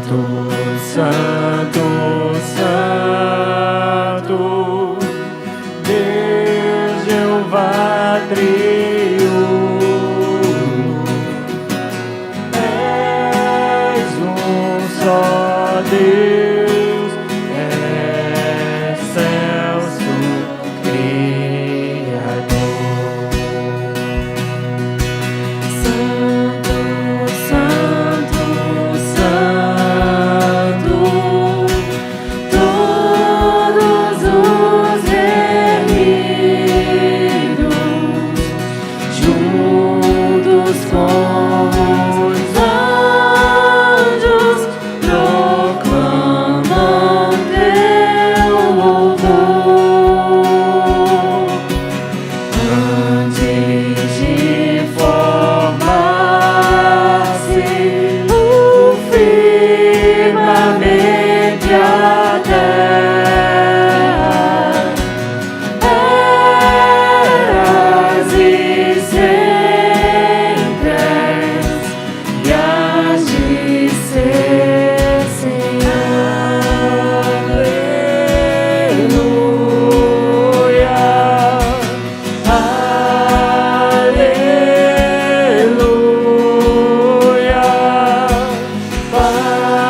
Santo, Santo, Deus Jeová triuno, és só Deus, excelso Criador. Santo, Santo, Santo, todos os reunidos, juntos com os anjos, proclamam teu louvor. Antes de formar-se o firmamento e a terra, eras e sempre és, e hás de ser, Senhor. Aleluia, aleluia, para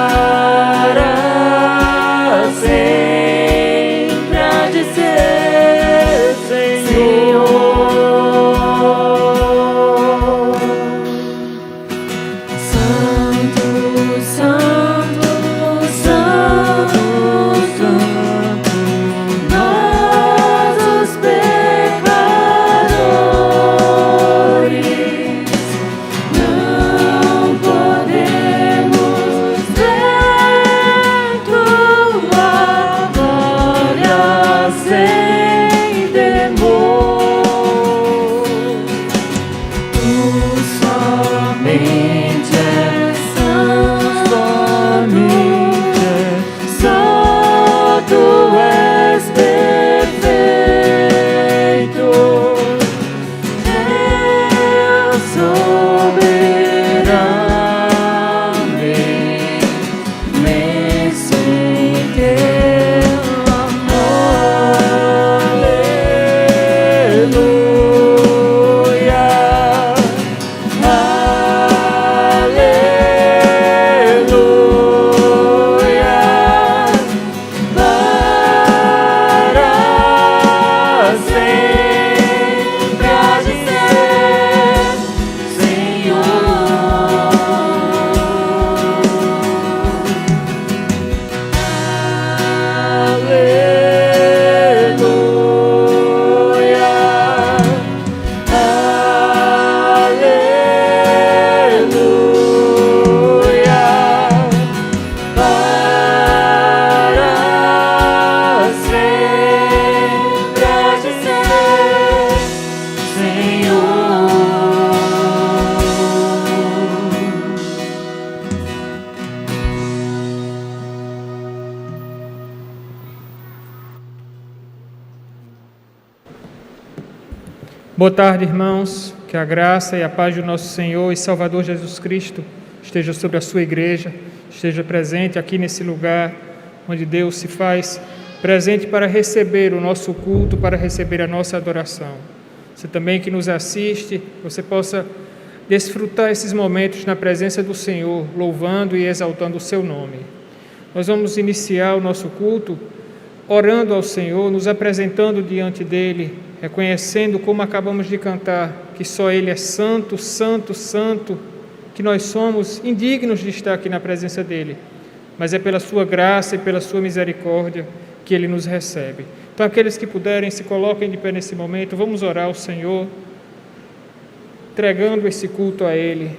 sempre há de ser, Senhor. Santo, Santo, Santo, Santo, nós os pecadores não podemos ver tua glória sem temor. Tu somente és santo, só tu és perfeito, Deus soberano, imenso em teu amor. Aleluia, aleluia, para sempre há de ser, Senhor. Aleluia, aleluia, para sempre há de ser, Senhor. Boa tarde, irmãos. Que a graça e a paz do nosso Senhor e Salvador Jesus Cristo esteja sobre a sua igreja, esteja presente aqui nesse lugar onde Deus se faz presente para receber o nosso culto, para receber a nossa adoração. Você também que nos assiste, você possa desfrutar esses momentos na presença do Senhor, louvando e exaltando o seu nome. Nós vamos iniciar o nosso culto orando ao Senhor, nos apresentando diante dEle, reconhecendo, como acabamos de cantar, que só Ele é santo, santo, santo, que nós somos indignos de estar aqui na presença dEle, mas é pela sua graça e pela sua misericórdia que Ele nos recebe. Então, aqueles que puderem, se coloquem de pé nesse momento, vamos orar ao Senhor, entregando esse culto a Ele.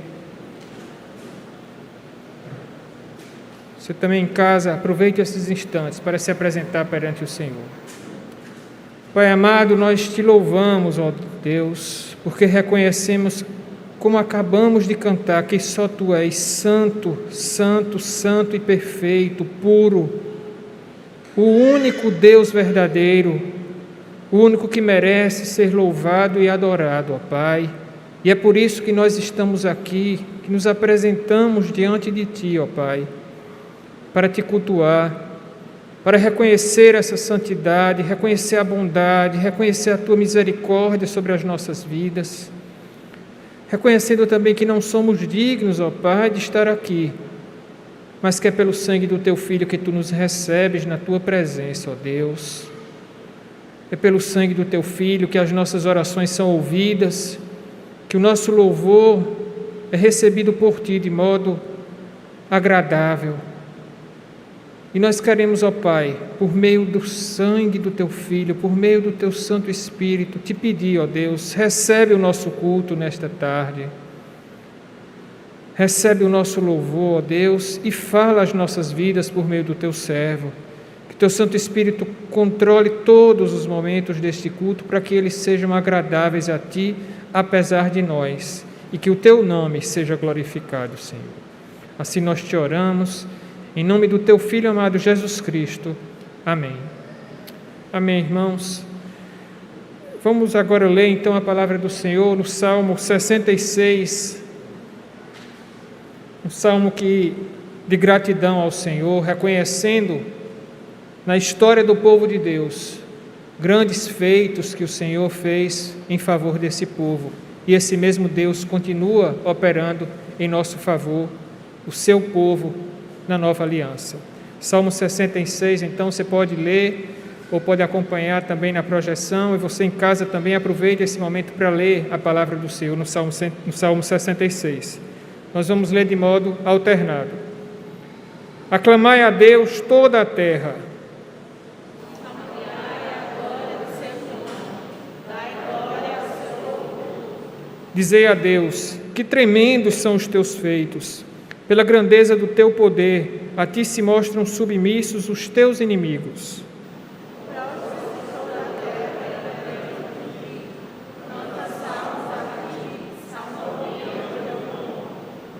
Você também em casa, aproveite esses instantes para se apresentar perante o Senhor. Pai amado, nós te louvamos, ó Deus, porque reconhecemos, como acabamos de cantar, que só Tu és santo, santo, santo e perfeito, puro, o único Deus verdadeiro, o único que merece ser louvado e adorado, ó Pai. E é por isso que nós estamos aqui, que nos apresentamos diante de Ti, ó Pai, para te cultuar, para reconhecer essa santidade, reconhecer a bondade, reconhecer a tua misericórdia sobre as nossas vidas, reconhecendo também que não somos dignos, ó Pai, de estar aqui, mas que é pelo sangue do teu Filho que tu nos recebes na tua presença, ó Deus. É pelo sangue do teu Filho que as nossas orações são ouvidas, que o nosso louvor é recebido por ti de modo agradável. E nós queremos, ó Pai, por meio do sangue do Teu Filho, por meio do Teu Santo Espírito, te pedir, ó Deus, recebe o nosso culto nesta tarde, recebe o nosso louvor, ó Deus, e fala as nossas vidas por meio do Teu servo. Que Teu Santo Espírito controle todos os momentos deste culto, para que eles sejam agradáveis a Ti, apesar de nós, e que o Teu nome seja glorificado, Senhor. Assim nós te oramos, em nome do Teu Filho amado Jesus Cristo. Amém. Amém, irmãos. Vamos agora ler então a palavra do Senhor no Salmo 66, um salmo de gratidão ao Senhor, reconhecendo na história do povo de Deus grandes feitos que o Senhor fez em favor desse povo. E esse mesmo Deus continua operando em nosso favor, o seu povo, na nova aliança. Salmo 66, então você pode ler ou pode acompanhar também na projeção, e você em casa também aproveite esse momento para ler a palavra do Senhor no Salmo 66. Nós vamos ler de modo alternado. Aclamai a Deus toda a terra. Dizei a Deus, que tremendos são os teus feitos. Pela grandeza do teu poder, a ti se mostram submissos os teus inimigos.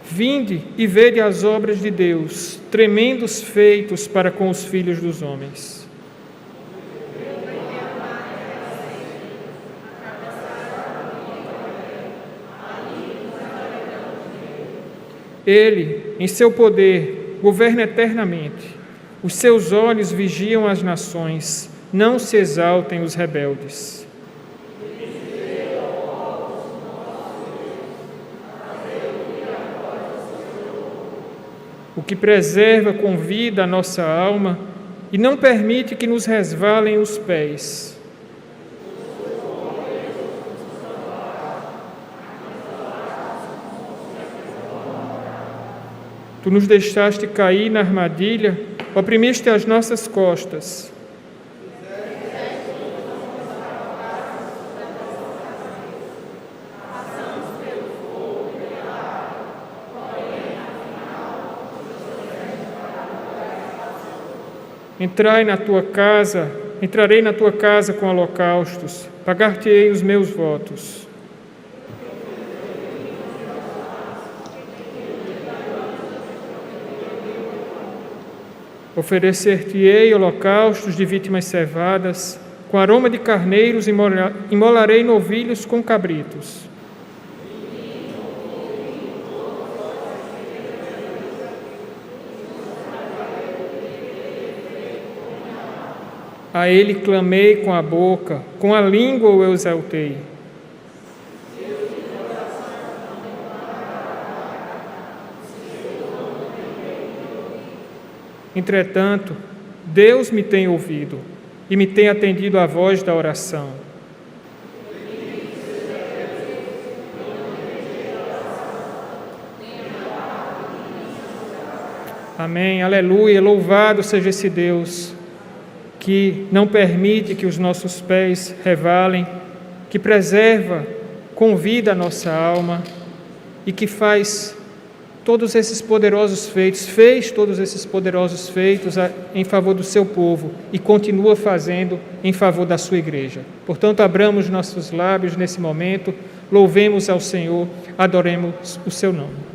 Vinde e vede as obras de Deus, tremendos feitos para com os filhos dos homens. Ele, em seu poder, governa eternamente. Os seus olhos vigiam as nações, não se exaltem os rebeldes. O que preserva com vida a nossa alma e não permite que nos resvalem os pés. Tu nos deixaste cair na armadilha, oprimiste as nossas costas. Entrarei na tua casa com holocaustos, pagar-te-ei os meus votos. Oferecer-te-ei holocaustos de vítimas cevadas, com aroma de carneiros imolarei novilhos com cabritos. A ele clamei com a boca, com a língua o exaltei. Entretanto, Deus me tem ouvido e me tem atendido à voz da oração. Amém, aleluia, louvado seja esse Deus que não permite que os nossos pés revalem, que preserva com vida a nossa alma e que fez todos esses poderosos feitos em favor do seu povo e continua fazendo em favor da sua igreja. Portanto, abramos nossos lábios nesse momento, louvemos ao Senhor, adoremos o seu nome.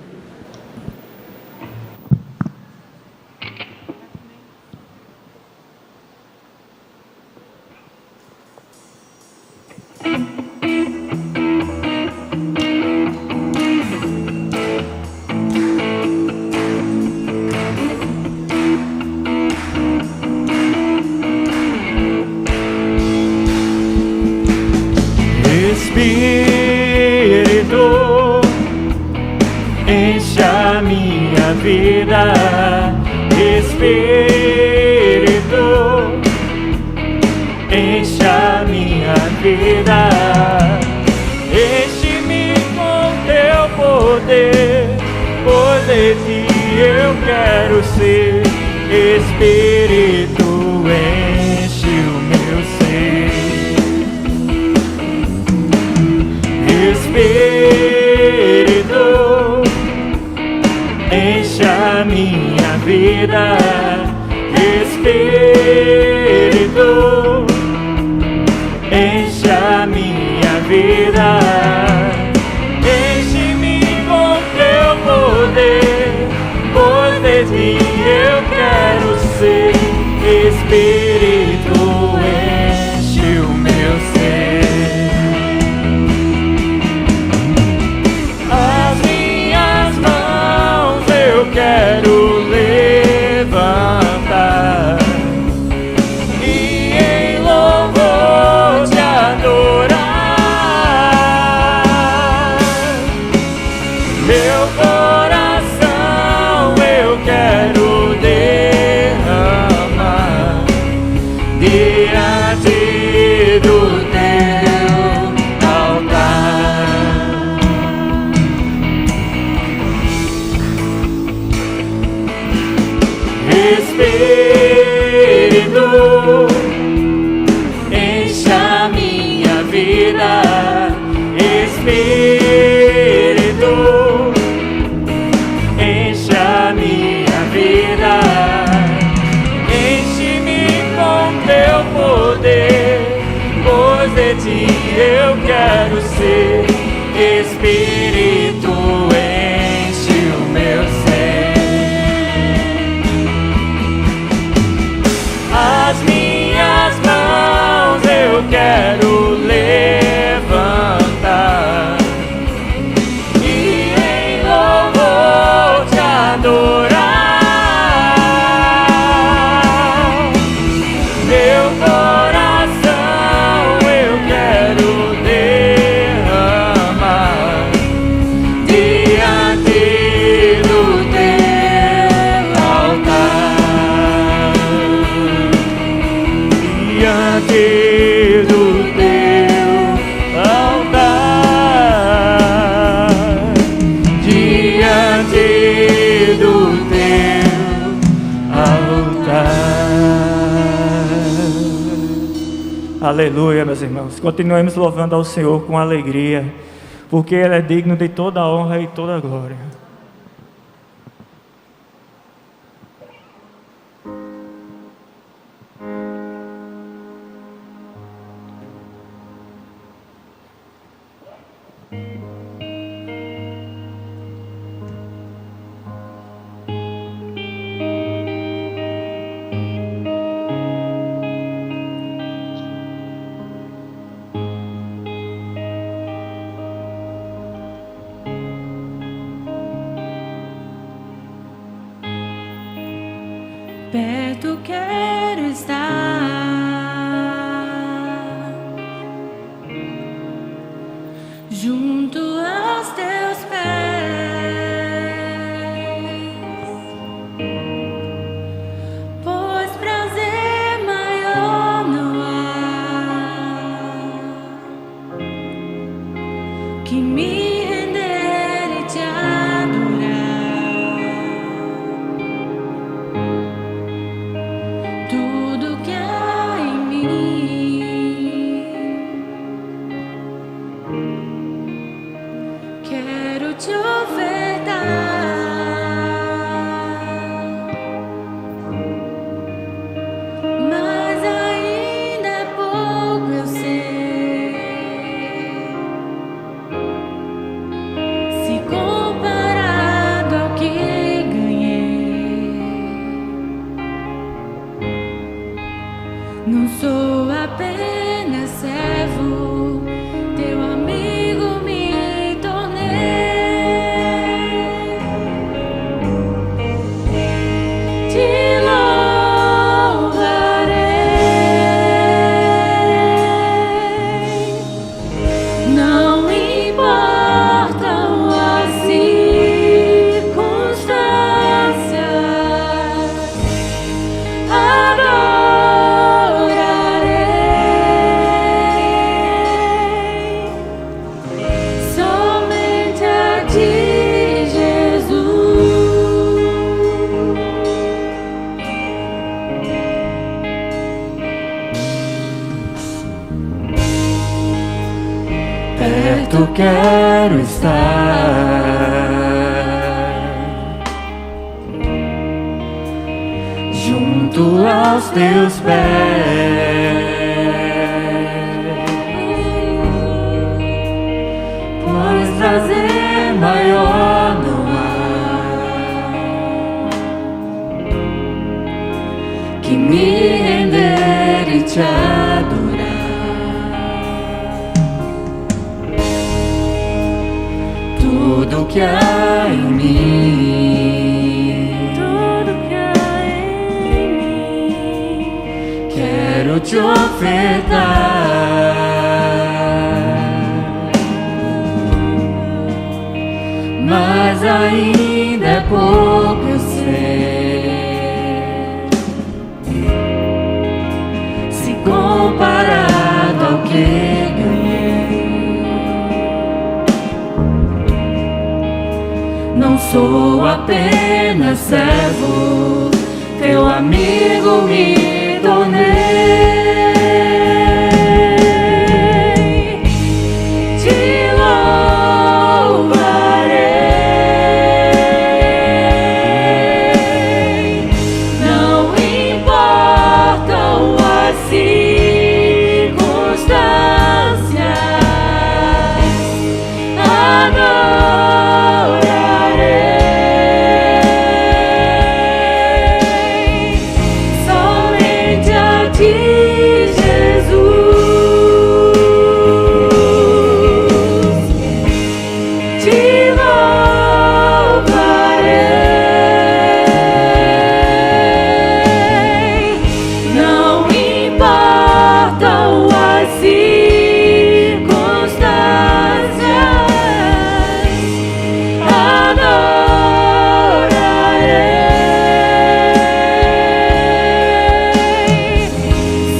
vida. Espírito, enche a minha vida. Enche-me com teu poder, pois de ti eu quero ser. Espírito, enche o meu ser. Espírito, enche a minha vida. Espírito, enche a minha vida. Enche-me com teu poder, pois de ti eu quero ser. Espírito, enche o meu ser. As minhas mãos eu quero levantar e em louvor te adorar. Meu coração eu quero derramar diante do teu altar. Espírito, enche a minha vida. Espírito, enche a minha vida. Enche-me com teu poder, pois de ti eu quero ser. Espírito, enche o meu ser. As minhas mãos eu quero levantar e em louvor te adorar. Meu coração eu quero derramar diante do teu altar. Diante do teu altar. Diante do teu altar. Aleluia, meus irmãos. Continuemos louvando ao Senhor com alegria, porque Ele é digno de toda a honra e toda a glória. Perto quero estar, junto aos teus pés, pois prazer maior não há que me render e te adorar. Tudo que quero estar junto aos teus pés, pois prazer maior não há que me render e te adorar. Tudo que há em mim, tudo que há em mim, quero te ofertar, mas ainda é pouco, eu sei, se comparado ao que ganhei. Não sou apenas servo, teu amigo me tornei. Te louvarei, não importam as circunstâncias, somente a ti, Jesus, te louvarei, não importam as circunstâncias,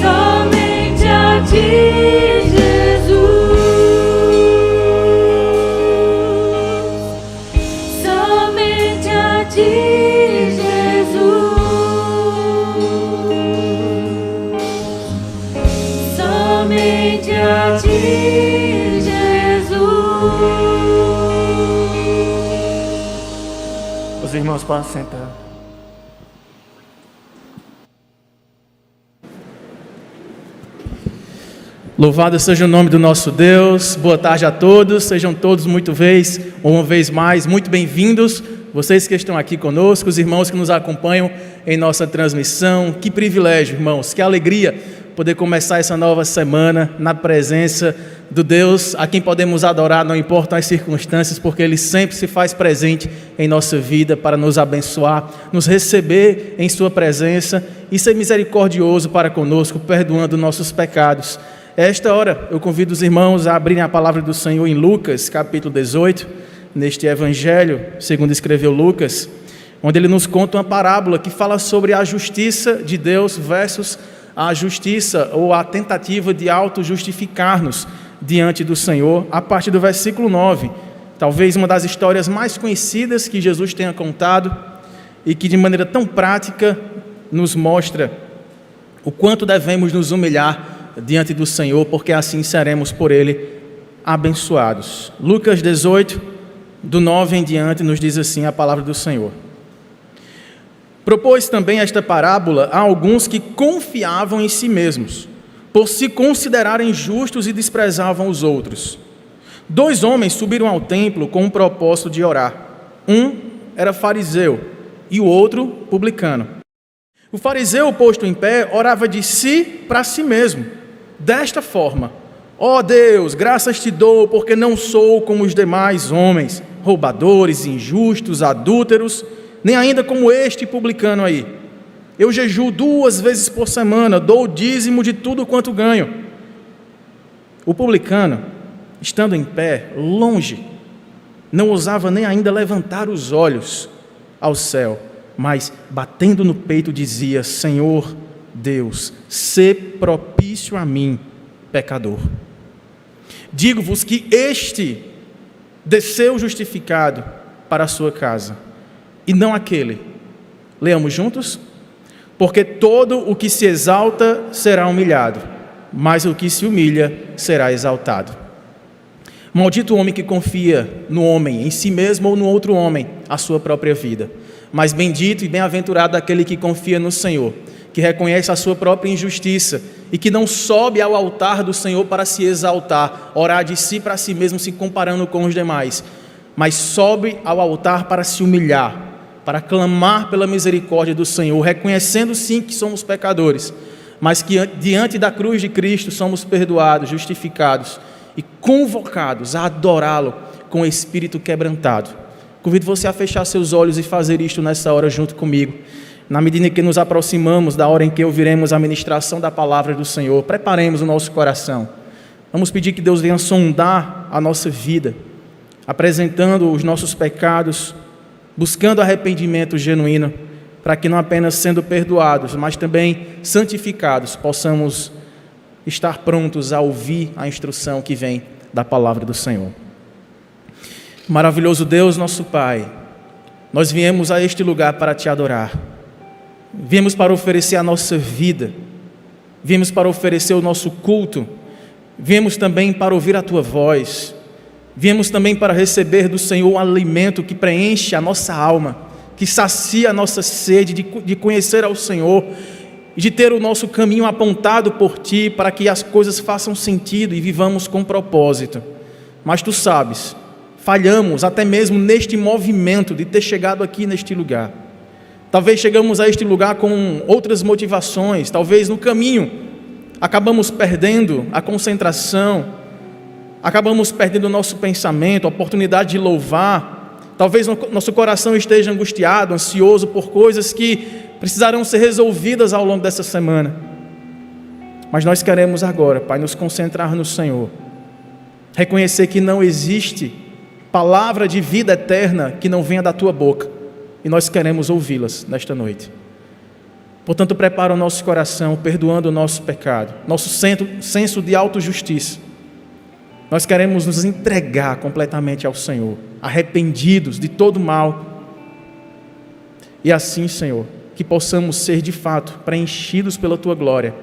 somente a ti, Jesus, somente a ti, Jesus, somente a ti, Jesus. Os irmãos podem sentar. Louvado seja o nome do nosso Deus. Boa tarde a todos, sejam todos uma vez mais, muito bem-vindos. Vocês que estão aqui conosco, os irmãos que nos acompanham em nossa transmissão. Que privilégio, irmãos, que alegria poder começar essa nova semana na presença do Deus a quem podemos adorar, não importam as circunstâncias, porque Ele sempre se faz presente em nossa vida para nos abençoar, nos receber em Sua presença e ser misericordioso para conosco, perdoando nossos pecados. Esta hora eu convido os irmãos a abrirem a palavra do Senhor em Lucas, capítulo 18, neste evangelho, segundo escreveu Lucas, onde ele nos conta uma parábola que fala sobre a justiça de Deus versus a justiça ou a tentativa de auto-justificar-nos diante do Senhor, a partir do versículo 9, talvez uma das histórias mais conhecidas que Jesus tenha contado e que de maneira tão prática nos mostra o quanto devemos nos humilhar diante do Senhor, porque assim seremos por Ele abençoados. Lucas 18, do 9 em diante, nos diz assim a palavra do Senhor. Propôs também esta parábola a alguns que confiavam em si mesmos, por se considerarem justos e desprezavam os outros. 2 homens subiram ao templo com o propósito de orar. Um era fariseu e o outro publicano. O fariseu, posto em pé, orava de si para si mesmo, desta forma: ó Deus, graças te dou, porque não sou como os demais homens, roubadores, injustos, adúlteros, nem ainda como este publicano aí. Eu jejuo 2 vezes por semana, dou o dízimo de tudo quanto ganho. O publicano, estando em pé, longe, não ousava nem ainda levantar os olhos ao céu, mas batendo no peito dizia: Senhor Deus, sê propício a mim, pecador. Digo-vos que este desceu justificado para a sua casa, e não aquele. Leamos juntos? Porque todo o que se exalta será humilhado, mas o que se humilha será exaltado. Maldito o homem que confia no homem, em si mesmo ou no outro homem, a sua própria vida. Mas bendito e bem-aventurado aquele que confia no Senhor, que reconhece a sua própria injustiça e que não sobe ao altar do Senhor para se exaltar, orar de si para si mesmo, se comparando com os demais, mas sobe ao altar para se humilhar, para clamar pela misericórdia do Senhor, reconhecendo sim que somos pecadores, mas que diante da cruz de Cristo somos perdoados, justificados e convocados a adorá-lo com o espírito quebrantado. Convido você a fechar seus olhos e fazer isto nessa hora junto comigo. Na medida em que nos aproximamos da hora em que ouviremos a ministração da palavra do Senhor, preparemos o nosso coração. Vamos pedir que Deus venha sondar a nossa vida, apresentando os nossos pecados, buscando arrependimento genuíno, para que não apenas sendo perdoados, mas também santificados, possamos estar prontos a ouvir a instrução que vem da palavra do Senhor. Maravilhoso Deus, nosso Pai, nós viemos a este lugar para Te adorar, viemos para oferecer a nossa vida, viemos para oferecer o nosso culto, viemos também para ouvir a Tua voz, viemos também para receber do Senhor um alimento que preenche a nossa alma, que sacia a nossa sede de conhecer ao Senhor, e de ter o nosso caminho apontado por Ti, para que as coisas façam sentido e vivamos com propósito. Mas Tu sabes, falhamos até mesmo neste movimento de ter chegado aqui neste lugar. Talvez chegamos a este lugar com outras motivações, talvez no caminho acabamos perdendo a concentração, acabamos perdendo o nosso pensamento, a oportunidade de louvar. Talvez nosso coração esteja angustiado, ansioso por coisas que precisarão ser resolvidas ao longo dessa semana. Mas nós queremos agora, Pai, nos concentrar no Senhor, reconhecer que não existe palavra de vida eterna que não venha da Tua boca, e nós queremos ouvi-las nesta noite. Portanto, prepara o nosso coração, perdoando o nosso pecado, nosso senso de autojustiça. Nós queremos nos entregar completamente ao Senhor, arrependidos de todo mal, e assim, Senhor, que possamos ser de fato preenchidos pela Tua glória,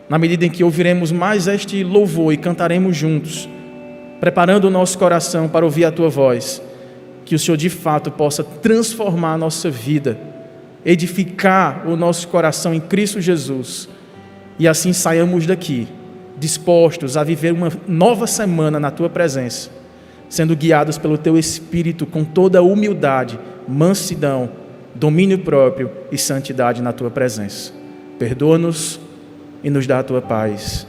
na medida em que ouviremos mais este louvor e cantaremos juntos, preparando o nosso coração para ouvir a Tua voz, que o Senhor de fato possa transformar a nossa vida, edificar o nosso coração em Cristo Jesus, e assim saiamos daqui dispostos a viver uma nova semana na Tua presença, sendo guiados pelo Teu Espírito com toda a humildade, mansidão, domínio próprio e santidade na Tua presença. Perdoa-nos e nos dá a Tua paz,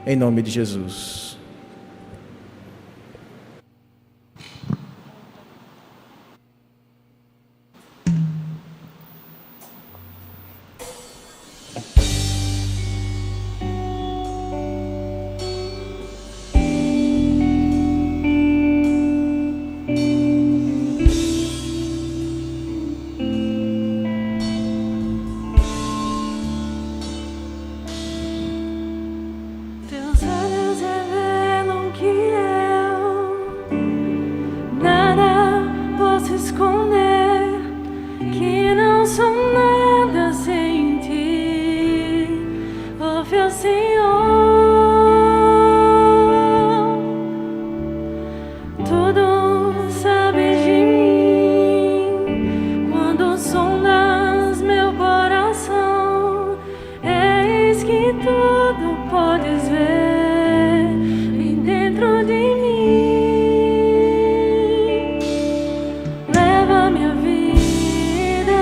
em nome de Jesus. Teus olhos revelam que eu nada posso esconder, que não sou nada sem Ti, ó fiel Senhor. Tudo sabes de mim, quando sondas meu coração, eis que tudo podes ver bem dentro de mim. Leva minha vida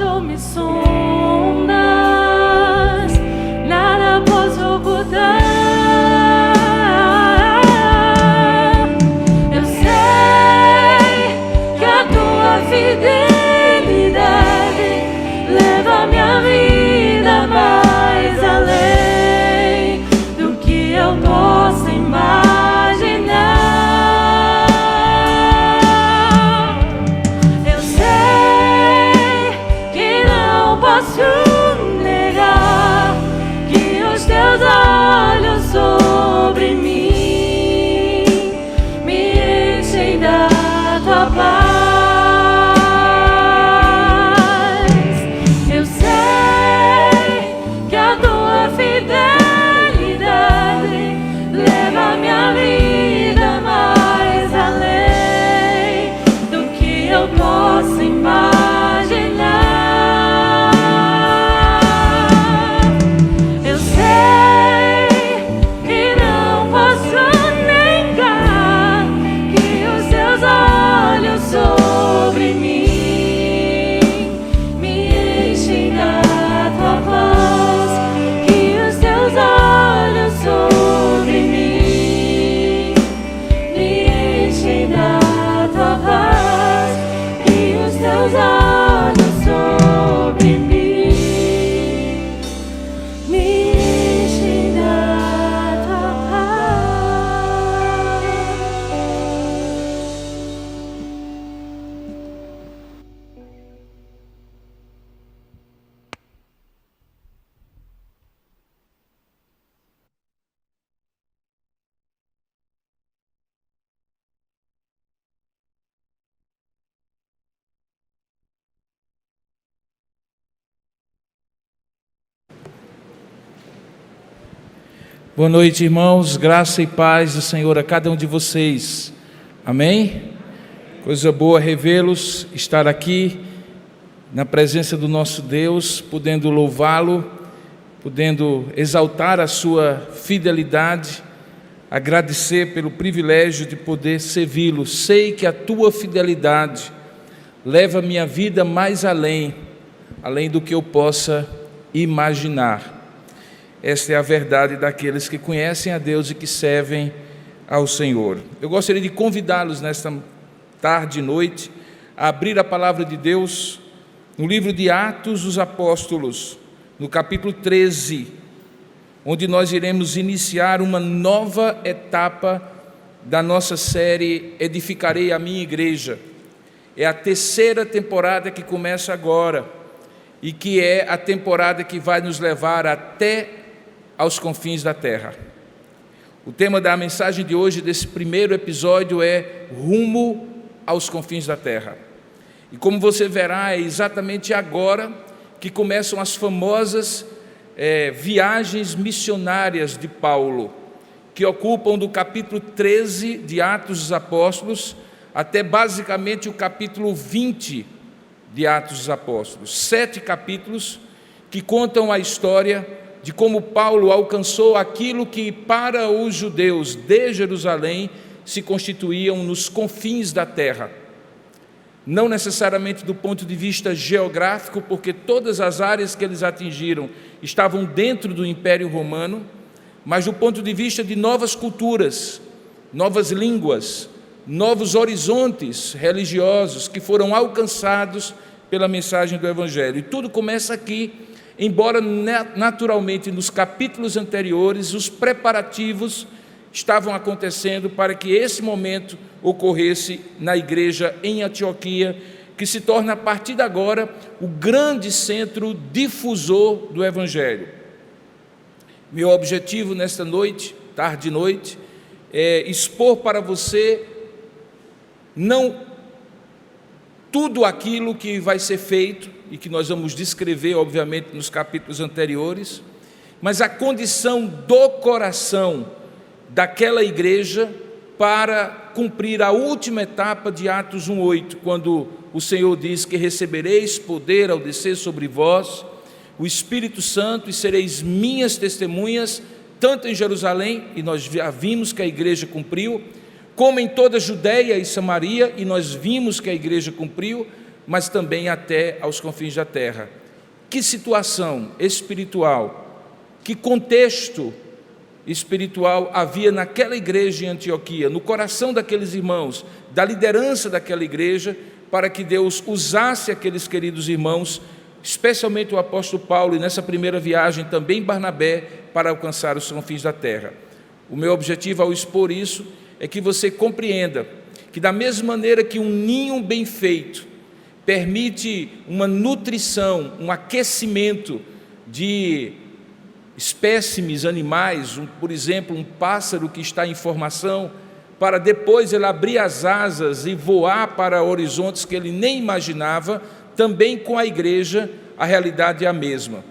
tudo me sondas, nada posso ocultar. Eu sei que a tua fidelidade leva minha vida mais além do que eu posso imaginar. Eu sei que não posso negar que os teus olhos sobre mim me enchem da tua paz. Eu sei que a tua fidelidade leva minha vida mais além do que eu posso imaginar. Eu sei que não posso negar que os teus olhos sobre mim me enchem da tua paz, que os teus olhos sobre mim me enchem da tua paz, que os teus olhos sobre mim me enchem da tua paz. Boa noite, irmãos, graça e paz do Senhor a cada um de vocês, amém? Coisa boa revê-los, estar aqui na presença do nosso Deus, podendo louvá-lo, podendo exaltar a sua fidelidade, agradecer pelo privilégio de poder servi-lo. Sei que a tua fidelidade leva a minha vida mais além do que eu possa imaginar. Esta é a verdade daqueles que conhecem a Deus e que servem ao Senhor. Eu gostaria de convidá-los nesta tarde e noite a abrir a palavra de Deus no livro de Atos dos Apóstolos, no capítulo 13, onde nós iremos iniciar uma nova etapa da nossa série Edificarei a Minha Igreja. É a terceira temporada que começa agora e que é a temporada que vai nos levar até aos confins da terra. O tema da mensagem de hoje, desse primeiro episódio, é Rumo aos confins da terra. E como você verá, é exatamente agora que começam as famosas viagens missionárias de Paulo, que ocupam do capítulo 13 de Atos dos Apóstolos até basicamente o capítulo 20 de Atos dos Apóstolos. 7 capítulos que contam a história de como Paulo alcançou aquilo que para os judeus de Jerusalém se constituíam nos confins da terra. Não necessariamente do ponto de vista geográfico, porque todas as áreas que eles atingiram estavam dentro do Império Romano, mas do ponto de vista de novas culturas, novas línguas, novos horizontes religiosos que foram alcançados pela mensagem do Evangelho. E tudo começa aqui, embora naturalmente nos capítulos anteriores os preparativos estavam acontecendo para que esse momento ocorresse na igreja em Antioquia, que se torna a partir de agora o grande centro difusor do Evangelho. Meu objetivo nesta noite, tarde e noite, é expor para você não tudo aquilo que vai ser feito e que nós vamos descrever, obviamente, nos capítulos anteriores, mas a condição do coração daquela igreja para cumprir a última etapa de Atos 1:8, quando o Senhor diz que recebereis poder ao descer sobre vós o Espírito Santo e sereis minhas testemunhas, tanto em Jerusalém, e nós já vimos que a igreja cumpriu, como em toda a Judeia e Samaria, e nós vimos que a igreja cumpriu, mas também até aos confins da terra. Que situação espiritual, que contexto espiritual havia naquela igreja em Antioquia, no coração daqueles irmãos, da liderança daquela igreja, para que Deus usasse aqueles queridos irmãos, especialmente o apóstolo Paulo, e nessa primeira viagem também Barnabé, para alcançar os confins da terra. O meu objetivo ao expor isso é que você compreenda que, da mesma maneira que um ninho bem feito permite uma nutrição, um aquecimento de espécimes animais, por exemplo, um pássaro que está em formação, para depois ele abrir as asas e voar para horizontes que ele nem imaginava, também com a igreja a realidade é a mesma.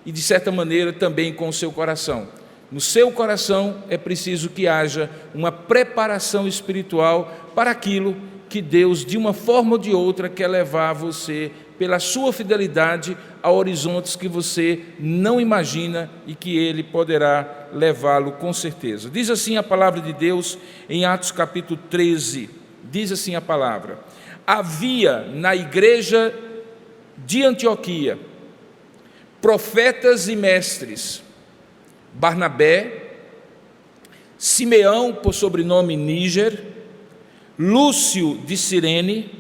E de certa maneira também com o seu coração. No seu coração é preciso que haja uma preparação espiritual para aquilo que Deus, de uma forma ou de outra, quer levar você, pela sua fidelidade, a horizontes que você não imagina e que Ele poderá levá-lo com certeza. Diz assim a palavra de Deus em Atos capítulo 13, diz assim a palavra: havia na igreja de Antioquia profetas e mestres, Barnabé, Simeão, por sobrenome Níger, Lúcio de Cirene,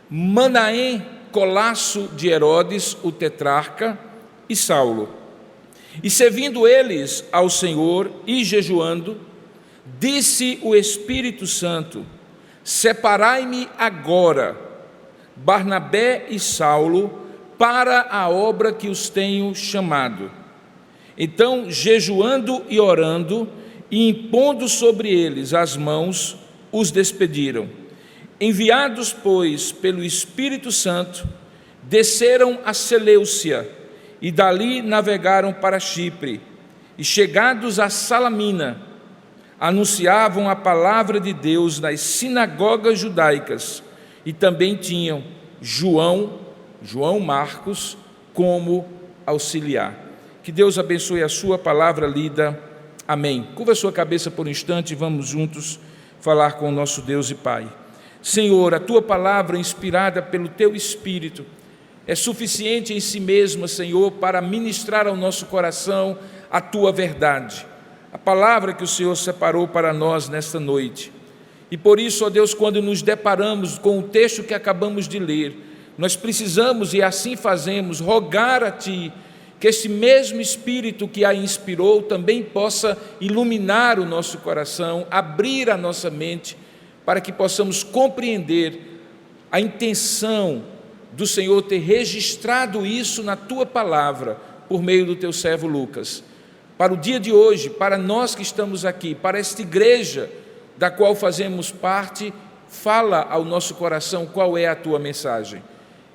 Manaém, Colasso de Herodes, o tetrarca, e Saulo. E servindo eles ao Senhor e jejuando, disse o Espírito Santo: separai-me agora, Barnabé e Saulo, para a obra que os tenho chamado. Então, jejuando e orando, e impondo sobre eles as mãos, os despediram. Enviados, pois, pelo Espírito Santo, desceram a Seleucia e dali navegaram para Chipre, e chegados a Salamina, anunciavam a palavra de Deus nas sinagogas judaicas, e também tinham João Marcos, como auxiliar. Que Deus abençoe a sua palavra lida. Amém. Curva a sua cabeça por um instante e vamos juntos falar com o nosso Deus e Pai. Senhor, a Tua palavra, inspirada pelo Teu Espírito, é suficiente em si mesma, Senhor, para ministrar ao nosso coração a Tua verdade, a palavra que o Senhor separou para nós nesta noite. E por isso, ó Deus, quando nos deparamos com o texto que acabamos de ler, nós precisamos, e assim fazemos, rogar a Ti, que esse mesmo Espírito que a inspirou também possa iluminar o nosso coração, abrir a nossa mente, para que possamos compreender a intenção do Senhor ter registrado isso na Tua palavra, por meio do Teu servo Lucas. Para o dia de hoje, para nós que estamos aqui, para esta igreja da qual fazemos parte, fala ao nosso coração qual é a Tua mensagem.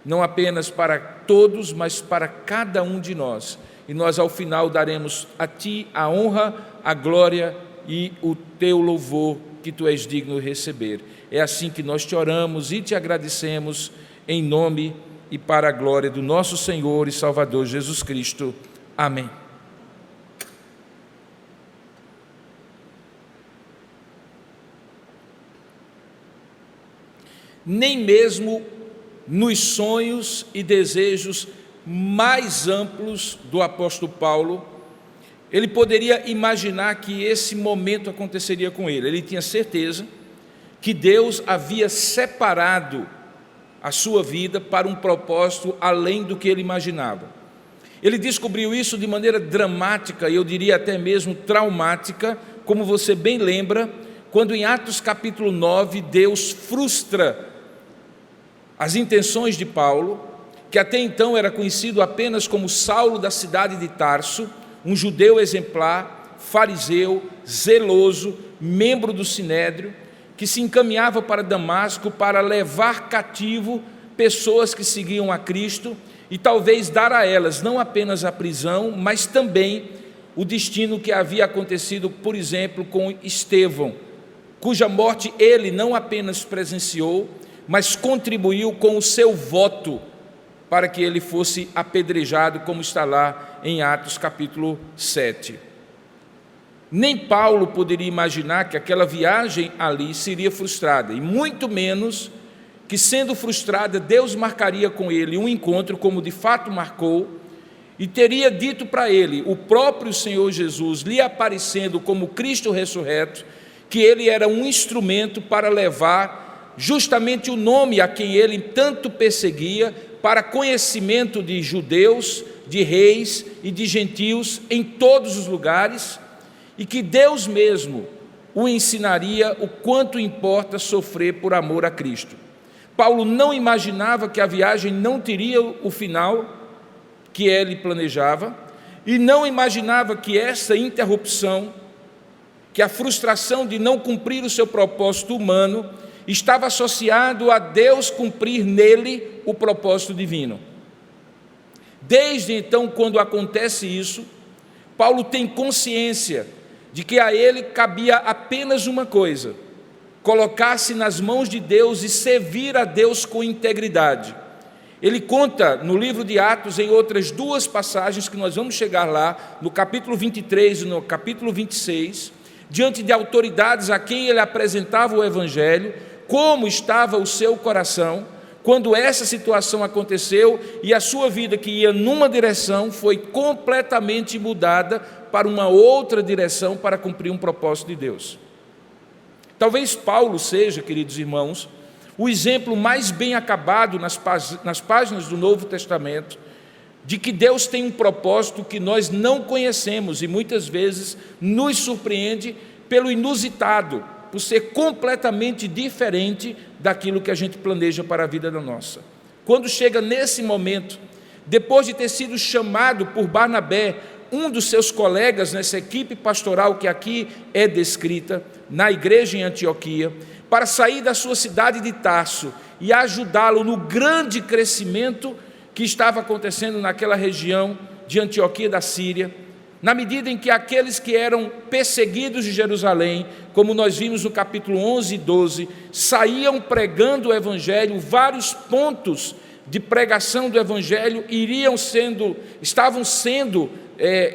Não apenas para todos, mas para cada um de nós. E nós, ao final, daremos a Ti a honra, a glória e o Teu louvor que Tu és digno de receber. É assim que nós Te oramos e Te agradecemos, em nome e para a glória do nosso Senhor e Salvador Jesus Cristo. Amém. Nem mesmo nos sonhos e desejos mais amplos do apóstolo Paulo, ele poderia imaginar que esse momento aconteceria com ele. Ele tinha certeza que Deus havia separado a sua vida para um propósito além do que ele imaginava. Ele descobriu isso de maneira dramática, e eu diria até mesmo traumática, como você bem lembra, quando em Atos capítulo 9, Deus frustra as intenções de Paulo, que até então era conhecido apenas como Saulo da cidade de Tarso, um judeu exemplar, fariseu, zeloso, membro do Sinédrio, que se encaminhava para Damasco para levar cativo pessoas que seguiam a Cristo e talvez dar a elas não apenas a prisão, mas também o destino que havia acontecido, por exemplo, com Estevão, cuja morte ele não apenas presenciou, mas contribuiu com o seu voto para que ele fosse apedrejado, como está lá em Atos capítulo 7. Nem Paulo poderia imaginar que aquela viagem ali seria frustrada, e muito menos que, sendo frustrada, Deus marcaria com ele um encontro, como de fato marcou, e teria dito para ele, o próprio Senhor Jesus, lhe aparecendo como Cristo ressurreto, que ele era um instrumento para levar justamente o nome a quem ele tanto perseguia, para conhecimento de judeus, de reis e de gentios em todos os lugares, e que Deus mesmo o ensinaria o quanto importa sofrer por amor a Cristo. Paulo não imaginava que a viagem não teria o final que ele planejava, e não imaginava que essa interrupção, que a frustração de não cumprir o seu propósito humano, estava associado a Deus cumprir nele o propósito divino. Desde então, quando acontece isso, Paulo tem consciência de que a ele cabia apenas uma coisa: colocar-se nas mãos de Deus e servir a Deus com integridade. Ele conta no livro de Atos, em outras duas passagens que nós vamos chegar lá, no capítulo 23 e no capítulo 26, diante de autoridades a quem ele apresentava o Evangelho, como estava o seu coração, quando essa situação aconteceu e a sua vida, que ia numa direção, foi completamente mudada para uma outra direção, para cumprir um propósito de Deus. Talvez Paulo seja, queridos irmãos, o exemplo mais bem acabado nas páginas do Novo Testamento, de que Deus tem um propósito que nós não conhecemos e muitas vezes nos surpreende pelo inusitado, por ser completamente diferente daquilo que a gente planeja para a vida da nossa. Quando chega nesse momento, depois de ter sido chamado por Barnabé, um dos seus colegas nessa equipe pastoral que aqui é descrita, na igreja em Antioquia, para sair da sua cidade de Tarso e ajudá-lo no grande crescimento que estava acontecendo naquela região de Antioquia da Síria, na medida em que aqueles que eram perseguidos de Jerusalém, como nós vimos no capítulo 11 e 12, saíam pregando o Evangelho, vários pontos de pregação do Evangelho estavam sendo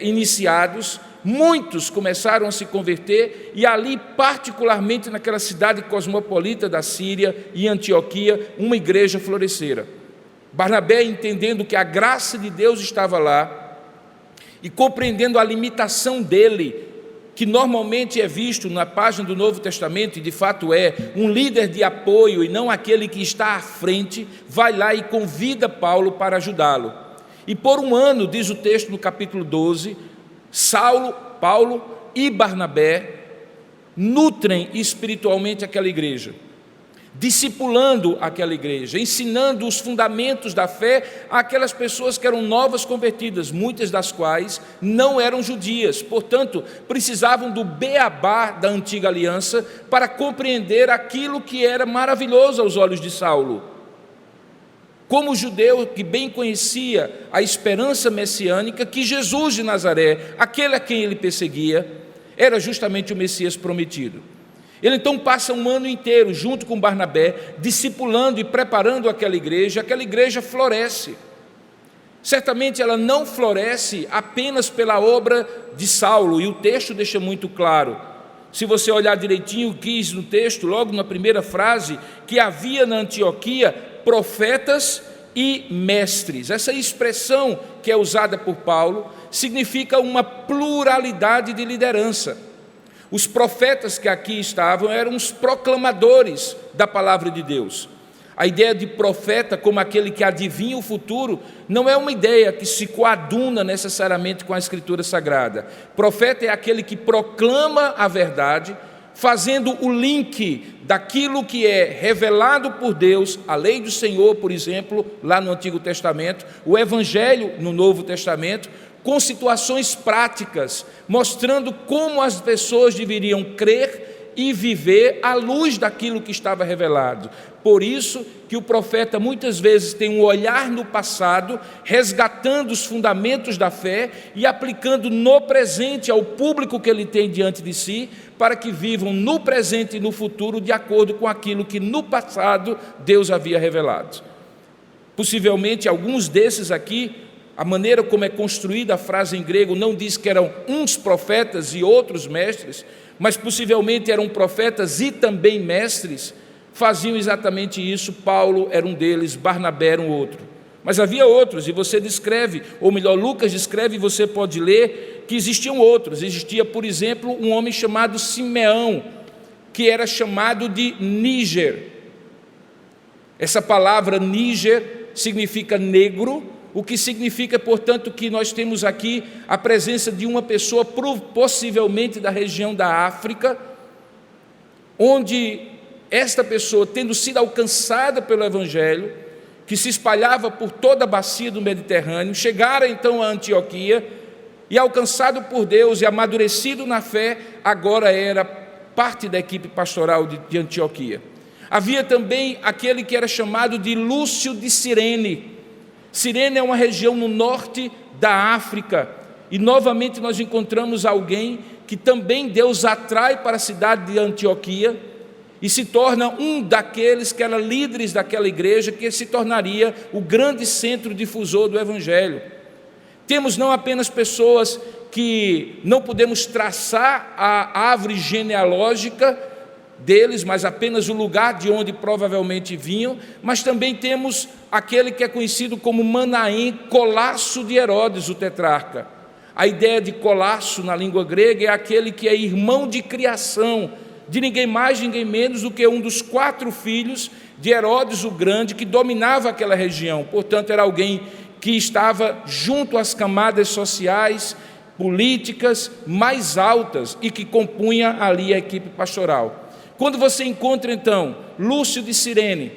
iniciados, muitos começaram a se converter, e ali, particularmente naquela cidade cosmopolita da Síria e Antioquia, uma igreja florescera. Barnabé, entendendo que a graça de Deus estava lá, e compreendendo a limitação dele, que normalmente é visto na página do Novo Testamento, e de fato é um líder de apoio e não aquele que está à frente, vai lá e convida Paulo para ajudá-lo. E por um ano, diz o texto no capítulo 12, Paulo e Barnabé nutrem espiritualmente aquela igreja, discipulando aquela igreja, ensinando os fundamentos da fé àquelas pessoas que eram novas convertidas, muitas das quais não eram judias, portanto, precisavam do beabá da antiga aliança para compreender aquilo que era maravilhoso aos olhos de Saulo. Como judeu que bem conhecia a esperança messiânica, que Jesus de Nazaré, aquele a quem ele perseguia, era justamente o Messias prometido. Ele então passa um ano inteiro junto com Barnabé, discipulando e preparando aquela igreja floresce. Certamente ela não floresce apenas pela obra de Saulo, e o texto deixa muito claro. Se você olhar direitinho, diz no texto, logo na primeira frase, que havia na Antioquia profetas e mestres. Essa expressão que é usada por Paulo significa uma pluralidade de liderança. Os profetas que aqui estavam eram os proclamadores da palavra de Deus. A ideia de profeta como aquele que adivinha o futuro não é uma ideia que se coaduna necessariamente com a Escritura Sagrada. Profeta é aquele que proclama a verdade, fazendo o link daquilo que é revelado por Deus, a lei do Senhor, por exemplo, lá no Antigo Testamento, o Evangelho no Novo Testamento, com situações práticas, mostrando como as pessoas deveriam crer e viver à luz daquilo que estava revelado. Por isso que o profeta muitas vezes tem um olhar no passado, resgatando os fundamentos da fé e aplicando no presente ao público que ele tem diante de si, para que vivam no presente e no futuro de acordo com aquilo que no passado Deus havia revelado. Possivelmente alguns desses aqui, a maneira como é construída a frase em grego não diz que eram uns profetas e outros mestres, mas possivelmente eram profetas e também mestres, faziam exatamente isso. Paulo era um deles, Barnabé era um outro. Mas havia outros, e você descreve, ou melhor, Lucas descreve, e você pode ler, que existiam outros. Existia, por exemplo, um homem chamado Simeão, que era chamado de Níger. Essa palavra Níger significa negro, o que significa, portanto, que nós temos aqui a presença de uma pessoa, possivelmente da região da África, onde esta pessoa, tendo sido alcançada pelo Evangelho, que se espalhava por toda a bacia do Mediterrâneo, chegara então a Antioquia, e alcançado por Deus e amadurecido na fé, agora era parte da equipe pastoral de Antioquia. Havia também aquele que era chamado de Lúcio de Cirene. Cirene é uma região no norte da África, e novamente nós encontramos alguém que também Deus atrai para a cidade de Antioquia, e se torna um daqueles que eram líderes daquela igreja, que se tornaria o grande centro difusor do Evangelho. Temos não apenas pessoas que não podemos traçar a árvore genealógica deles, mas apenas o lugar de onde provavelmente vinham, mas também temos aquele que é conhecido como Manaém, Colasso de Herodes, o tetrarca. A ideia de Colasso na língua grega é aquele que é irmão de criação, de ninguém mais, ninguém menos do que um dos 4 filhos de Herodes o Grande, que dominava aquela região. Portanto, era alguém que estava junto às camadas sociais, políticas mais altas e que compunha ali a equipe pastoral. Quando você encontra, então, Lúcio de Cirene,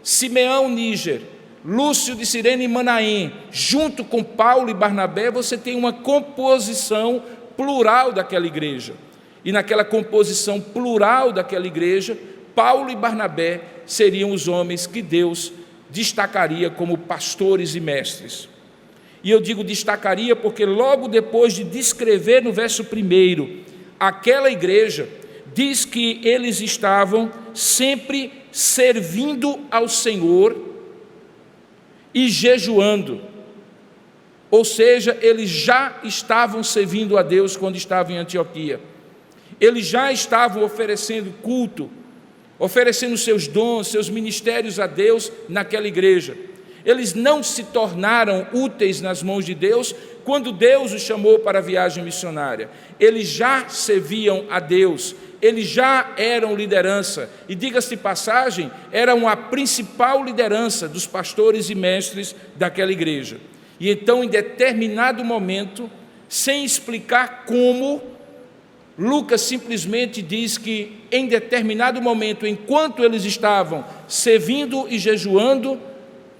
Simeão Níger, Lúcio de Cirene e Manaém, junto com Paulo e Barnabé, você tem uma composição plural daquela igreja. E naquela composição plural daquela igreja, Paulo e Barnabé seriam os homens que Deus destacaria como pastores e mestres. E eu digo destacaria porque logo depois de descrever no verso 1 aquela igreja, diz que eles estavam sempre servindo ao Senhor e jejuando. Ou seja, eles já estavam servindo a Deus quando estavam em Antioquia. Eles já estavam oferecendo culto, oferecendo seus dons, seus ministérios a Deus naquela igreja. Eles não se tornaram úteis nas mãos de Deus quando Deus os chamou para a viagem missionária. Eles já serviam a Deus, eles já eram liderança, e diga-se de passagem, eram a principal liderança dos pastores e mestres daquela igreja. E então, em determinado momento, sem explicar como, Lucas simplesmente diz que em determinado momento, enquanto eles estavam servindo e jejuando,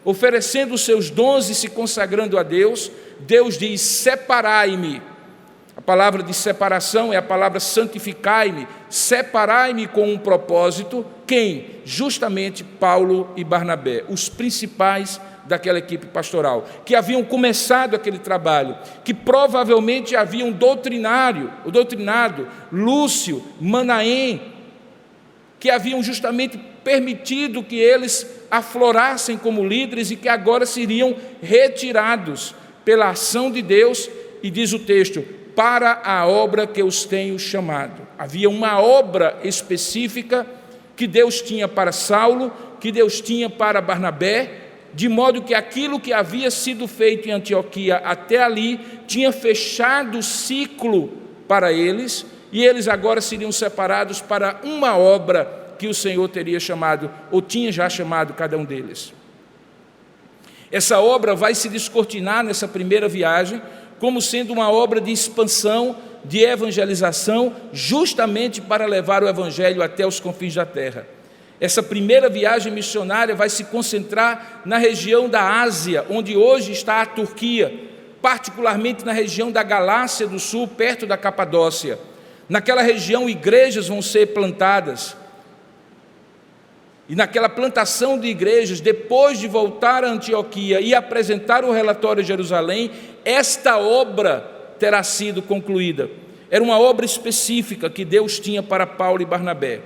oferecendo os seus dons e se consagrando a Deus, Deus diz: separai-me. A palavra de separação é a palavra santificai-me, separai-me com um propósito. Quem? Justamente Paulo e Barnabé, os principais daquela equipe pastoral, que haviam começado aquele trabalho, que provavelmente haviam doutrinado Lúcio, Manaém, que haviam justamente permitido que eles aflorassem como líderes e que agora seriam retirados pela ação de Deus, e diz o texto, para a obra que os tenho chamado. Havia uma obra específica que Deus tinha para Saulo, que Deus tinha para Barnabé, de modo que aquilo que havia sido feito em Antioquia até ali tinha fechado o ciclo para eles, e eles agora seriam separados para uma obra que o Senhor teria chamado, ou tinha já chamado cada um deles. Essa obra vai se descortinar nessa primeira viagem, como sendo uma obra de expansão, de evangelização, justamente para levar o Evangelho até os confins da terra. Essa primeira viagem missionária vai se concentrar na região da Ásia, onde hoje está a Turquia, particularmente na região da Galácia do Sul, perto da Capadócia. Naquela região, igrejas vão ser plantadas. E naquela plantação de igrejas, depois de voltar a Antioquia e apresentar o relatório a Jerusalém, esta obra terá sido concluída. Era uma obra específica que Deus tinha para Paulo e Barnabé.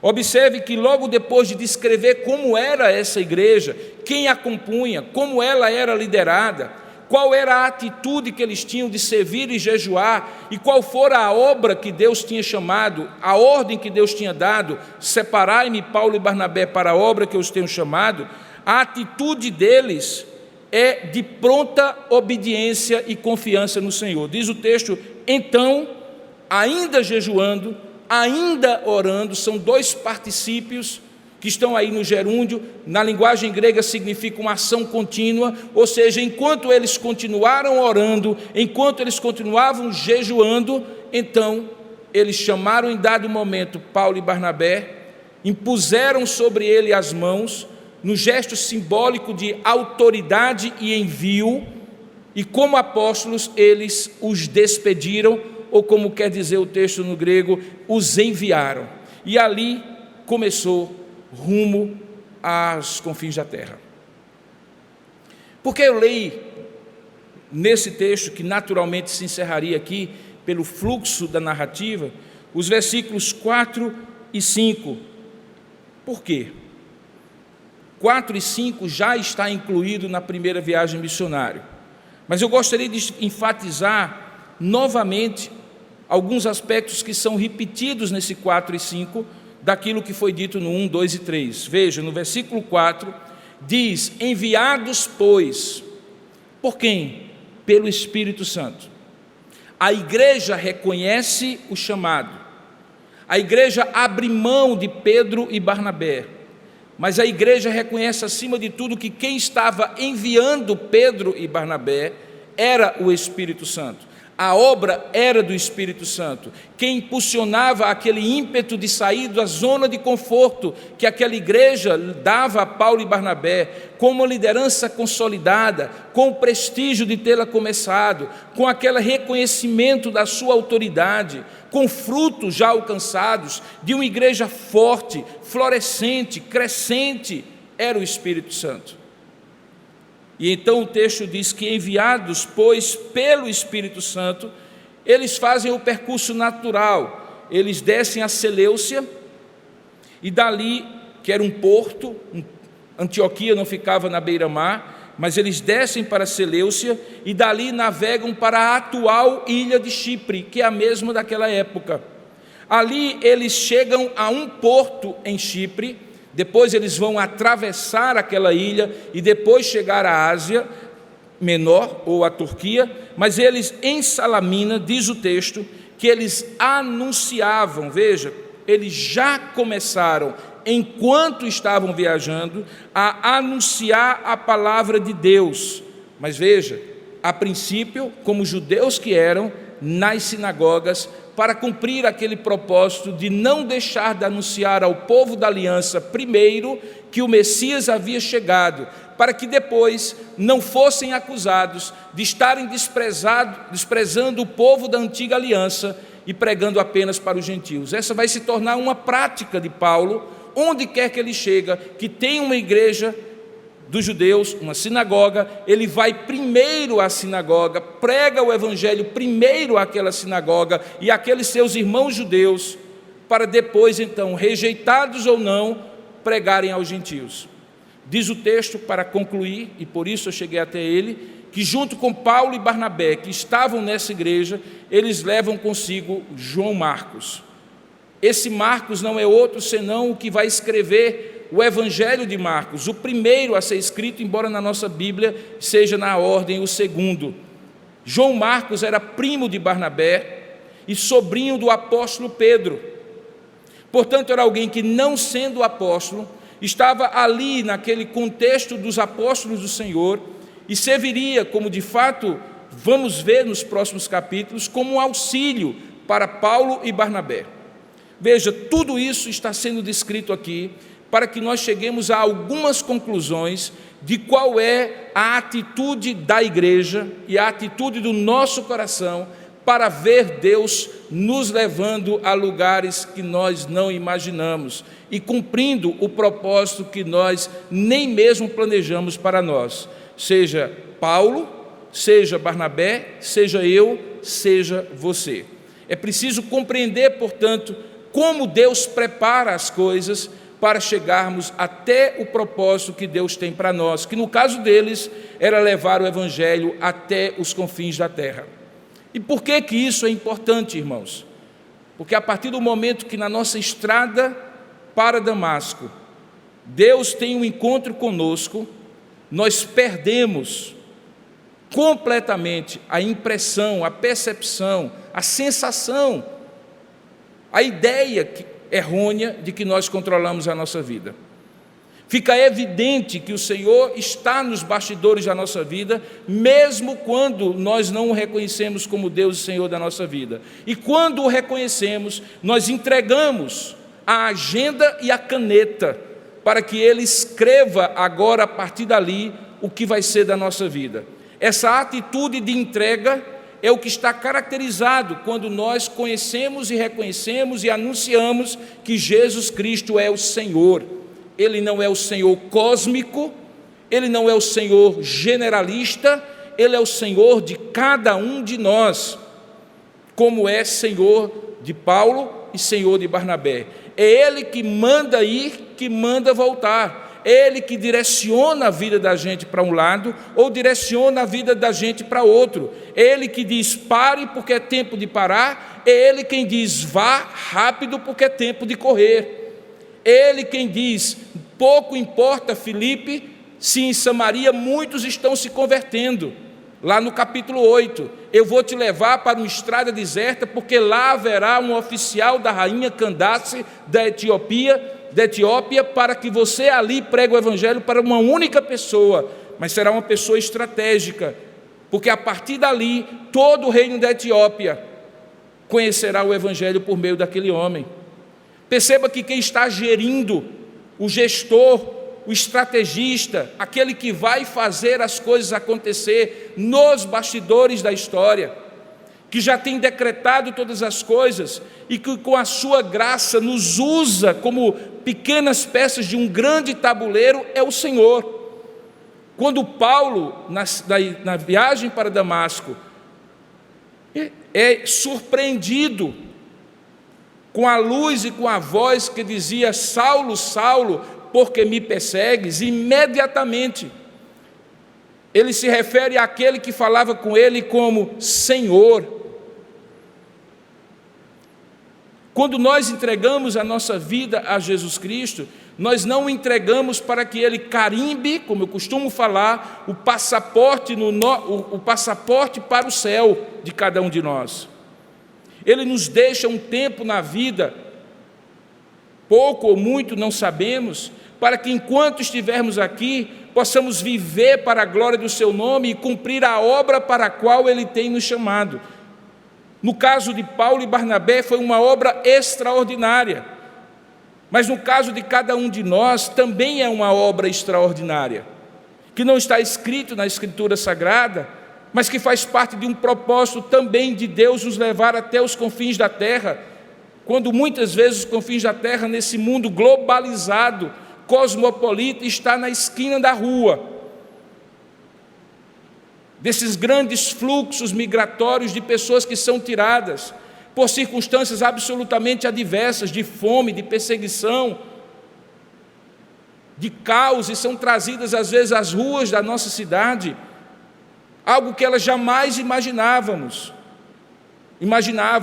Observe que logo depois de descrever como era essa igreja, quem a compunha, como ela era liderada, qual era a atitude que eles tinham de servir e jejuar, e qual fora a obra que Deus tinha chamado, a ordem que Deus tinha dado: separai-me, Paulo e Barnabé, para a obra que eu os tenho chamado. A atitude deles é de pronta obediência e confiança no Senhor. Diz o texto: então, ainda jejuando, ainda orando, são dois particípios que estão aí no gerúndio. Na linguagem grega significa uma ação contínua, ou seja, enquanto eles continuaram orando, enquanto eles continuavam jejuando, então eles chamaram em dado momento Paulo e Barnabé, impuseram sobre ele as mãos, no gesto simbólico de autoridade e envio, e como apóstolos eles os despediram, ou como quer dizer o texto no grego, os enviaram. E ali começou rumo aos confins da terra. Porque eu leio nesse texto, que naturalmente se encerraria aqui pelo fluxo da narrativa, os versículos 4 e 5. Por quê? 4 e 5 já está incluído na primeira viagem missionária, mas eu gostaria de enfatizar novamente alguns aspectos que são repetidos nesse 4 e 5, daquilo que foi dito no 1, 2 e 3. Veja, no versículo 4, diz: enviados, pois, por quem? Pelo Espírito Santo. A igreja reconhece o chamado, a igreja abre mão de Pedro e Barnabé, mas a igreja reconhece acima de tudo que quem estava enviando Pedro e Barnabé era o Espírito Santo. A obra era do Espírito Santo. Quem impulsionava aquele ímpeto de sair da zona de conforto que aquela igreja dava a Paulo e Barnabé, com uma liderança consolidada, com o prestígio de tê-la começado, com aquele reconhecimento da sua autoridade, com frutos já alcançados, de uma igreja forte, florescente, crescente, era o Espírito Santo. E então o texto diz que enviados, pois, pelo Espírito Santo, eles fazem o percurso natural. Eles descem a Seleucia, e dali, que era um porto, Antioquia não ficava na beira-mar, mas eles descem para Seleucia, e dali navegam para a atual ilha de Chipre, que é a mesma daquela época. Ali eles chegam a um porto em Chipre. Depois eles vão atravessar aquela ilha e depois chegar à Ásia Menor ou à Turquia, mas eles em Salamina, diz o texto, que eles anunciavam, veja, eles já começaram, enquanto estavam viajando, a anunciar a palavra de Deus. Mas veja, a princípio, como judeus que eram, nas sinagogas, para cumprir aquele propósito de não deixar de anunciar ao povo da aliança, primeiro, que o Messias havia chegado, para que depois não fossem acusados de estarem desprezando o povo da antiga aliança e pregando apenas para os gentios. Essa vai se tornar uma prática de Paulo, onde quer que ele chega, que tem uma igreja dos judeus, uma sinagoga, ele vai primeiro à sinagoga, prega o evangelho primeiro àquela sinagoga e àqueles seus irmãos judeus, para depois então, rejeitados ou não, pregarem aos gentios. Diz o texto, para concluir, e por isso eu cheguei até ele, que junto com Paulo e Barnabé, que estavam nessa igreja, eles levam consigo João Marcos. Esse Marcos não é outro senão o que vai escrever o Evangelho de Marcos, o primeiro a ser escrito, embora na nossa Bíblia seja na ordem o segundo. João Marcos era primo de Barnabé e sobrinho do apóstolo Pedro. Portanto, era alguém que, não sendo apóstolo, estava ali naquele contexto dos apóstolos do Senhor e serviria, como de fato vamos ver nos próximos capítulos, como um auxílio para Paulo e Barnabé. Veja, tudo isso está sendo descrito aqui para que nós cheguemos a algumas conclusões de qual é a atitude da igreja e a atitude do nosso coração para ver Deus nos levando a lugares que nós não imaginamos e cumprindo o propósito que nós nem mesmo planejamos para nós. Seja Paulo, seja Barnabé, seja eu, seja você. É preciso compreender, portanto, como Deus prepara as coisas para chegarmos até o propósito que Deus tem para nós, que no caso deles era levar o Evangelho até os confins da terra. E por que que isso é importante, irmãos? Porque a partir do momento que na nossa estrada para Damasco, Deus tem um encontro conosco, nós perdemos completamente a impressão, a percepção, a sensação, a ideia errônea de que nós controlamos a nossa vida. Fica evidente que o Senhor está nos bastidores da nossa vida, mesmo quando nós não o reconhecemos como Deus e Senhor da nossa vida. E quando o reconhecemos, nós entregamos a agenda e a caneta para que Ele escreva agora, a partir dali, o que vai ser da nossa vida. Essa atitude de entrega é o que está caracterizado quando nós conhecemos e reconhecemos e anunciamos que Jesus Cristo é o Senhor. Ele não é o Senhor cósmico, Ele não é o Senhor generalista, Ele é o Senhor de cada um de nós, como é Senhor de Paulo e Senhor de Barnabé. É Ele que manda ir, que manda voltar. É Ele que direciona a vida da gente para um lado ou direciona a vida da gente para outro. É Ele que diz pare porque é tempo de parar. É Ele quem diz vá rápido porque é tempo de correr. É Ele quem diz pouco importa, Filipe, se em Samaria muitos estão se convertendo. Lá no capítulo 8, eu vou te levar para uma estrada deserta porque lá haverá um oficial da rainha Candace da Etiópia, para que você ali pregue o Evangelho para uma única pessoa, mas será uma pessoa estratégica, porque a partir dali, todo o reino da Etiópia conhecerá o Evangelho por meio daquele homem. Perceba que quem está gerindo, o gestor, o estrategista, aquele que vai fazer as coisas acontecer nos bastidores da história, que já tem decretado todas as coisas e que com a sua graça nos usa como pequenas peças de um grande tabuleiro, é o Senhor. Quando Paulo, na viagem para Damasco, é surpreendido com a luz e com a voz que dizia Saulo, Saulo, por que me persegues? Imediatamente ele se refere àquele que falava com ele como Senhor. Quando nós entregamos a nossa vida a Jesus Cristo, nós não o entregamos para que Ele carimbe, como eu costumo falar, o passaporte para o céu de cada um de nós. Ele nos deixa um tempo na vida, pouco ou muito, não sabemos, para que enquanto estivermos aqui, possamos viver para a glória do Seu nome e cumprir a obra para a qual Ele tem nos chamado. No caso de Paulo e Barnabé foi uma obra extraordinária, mas no caso de cada um de nós também é uma obra extraordinária, que não está escrito na Escritura Sagrada, mas que faz parte de um propósito também de Deus nos levar até os confins da terra, quando muitas vezes os confins da terra nesse mundo globalizado, cosmopolita, está na esquina da rua, desses grandes fluxos migratórios de pessoas que são tiradas por circunstâncias absolutamente adversas, de fome, de perseguição, de caos, e são trazidas às vezes às ruas da nossa cidade, algo que elas jamais imaginavam,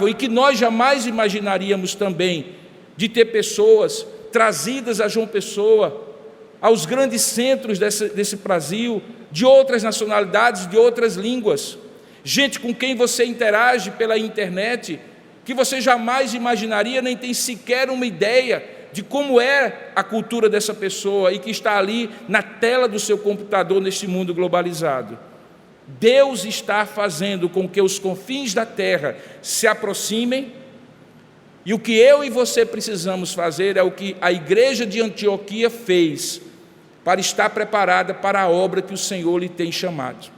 e que nós jamais imaginaríamos também, de ter pessoas trazidas a João Pessoa, aos grandes centros desse Brasil, de outras nacionalidades, de outras línguas, gente com quem você interage pela internet, que você jamais imaginaria, nem tem sequer uma ideia de como é a cultura dessa pessoa e que está ali na tela do seu computador neste mundo globalizado. Deus está fazendo com que os confins da terra se aproximem, e o que eu e você precisamos fazer é o que a igreja de Antioquia fez, para estar preparada para a obra que o Senhor lhe tem chamado.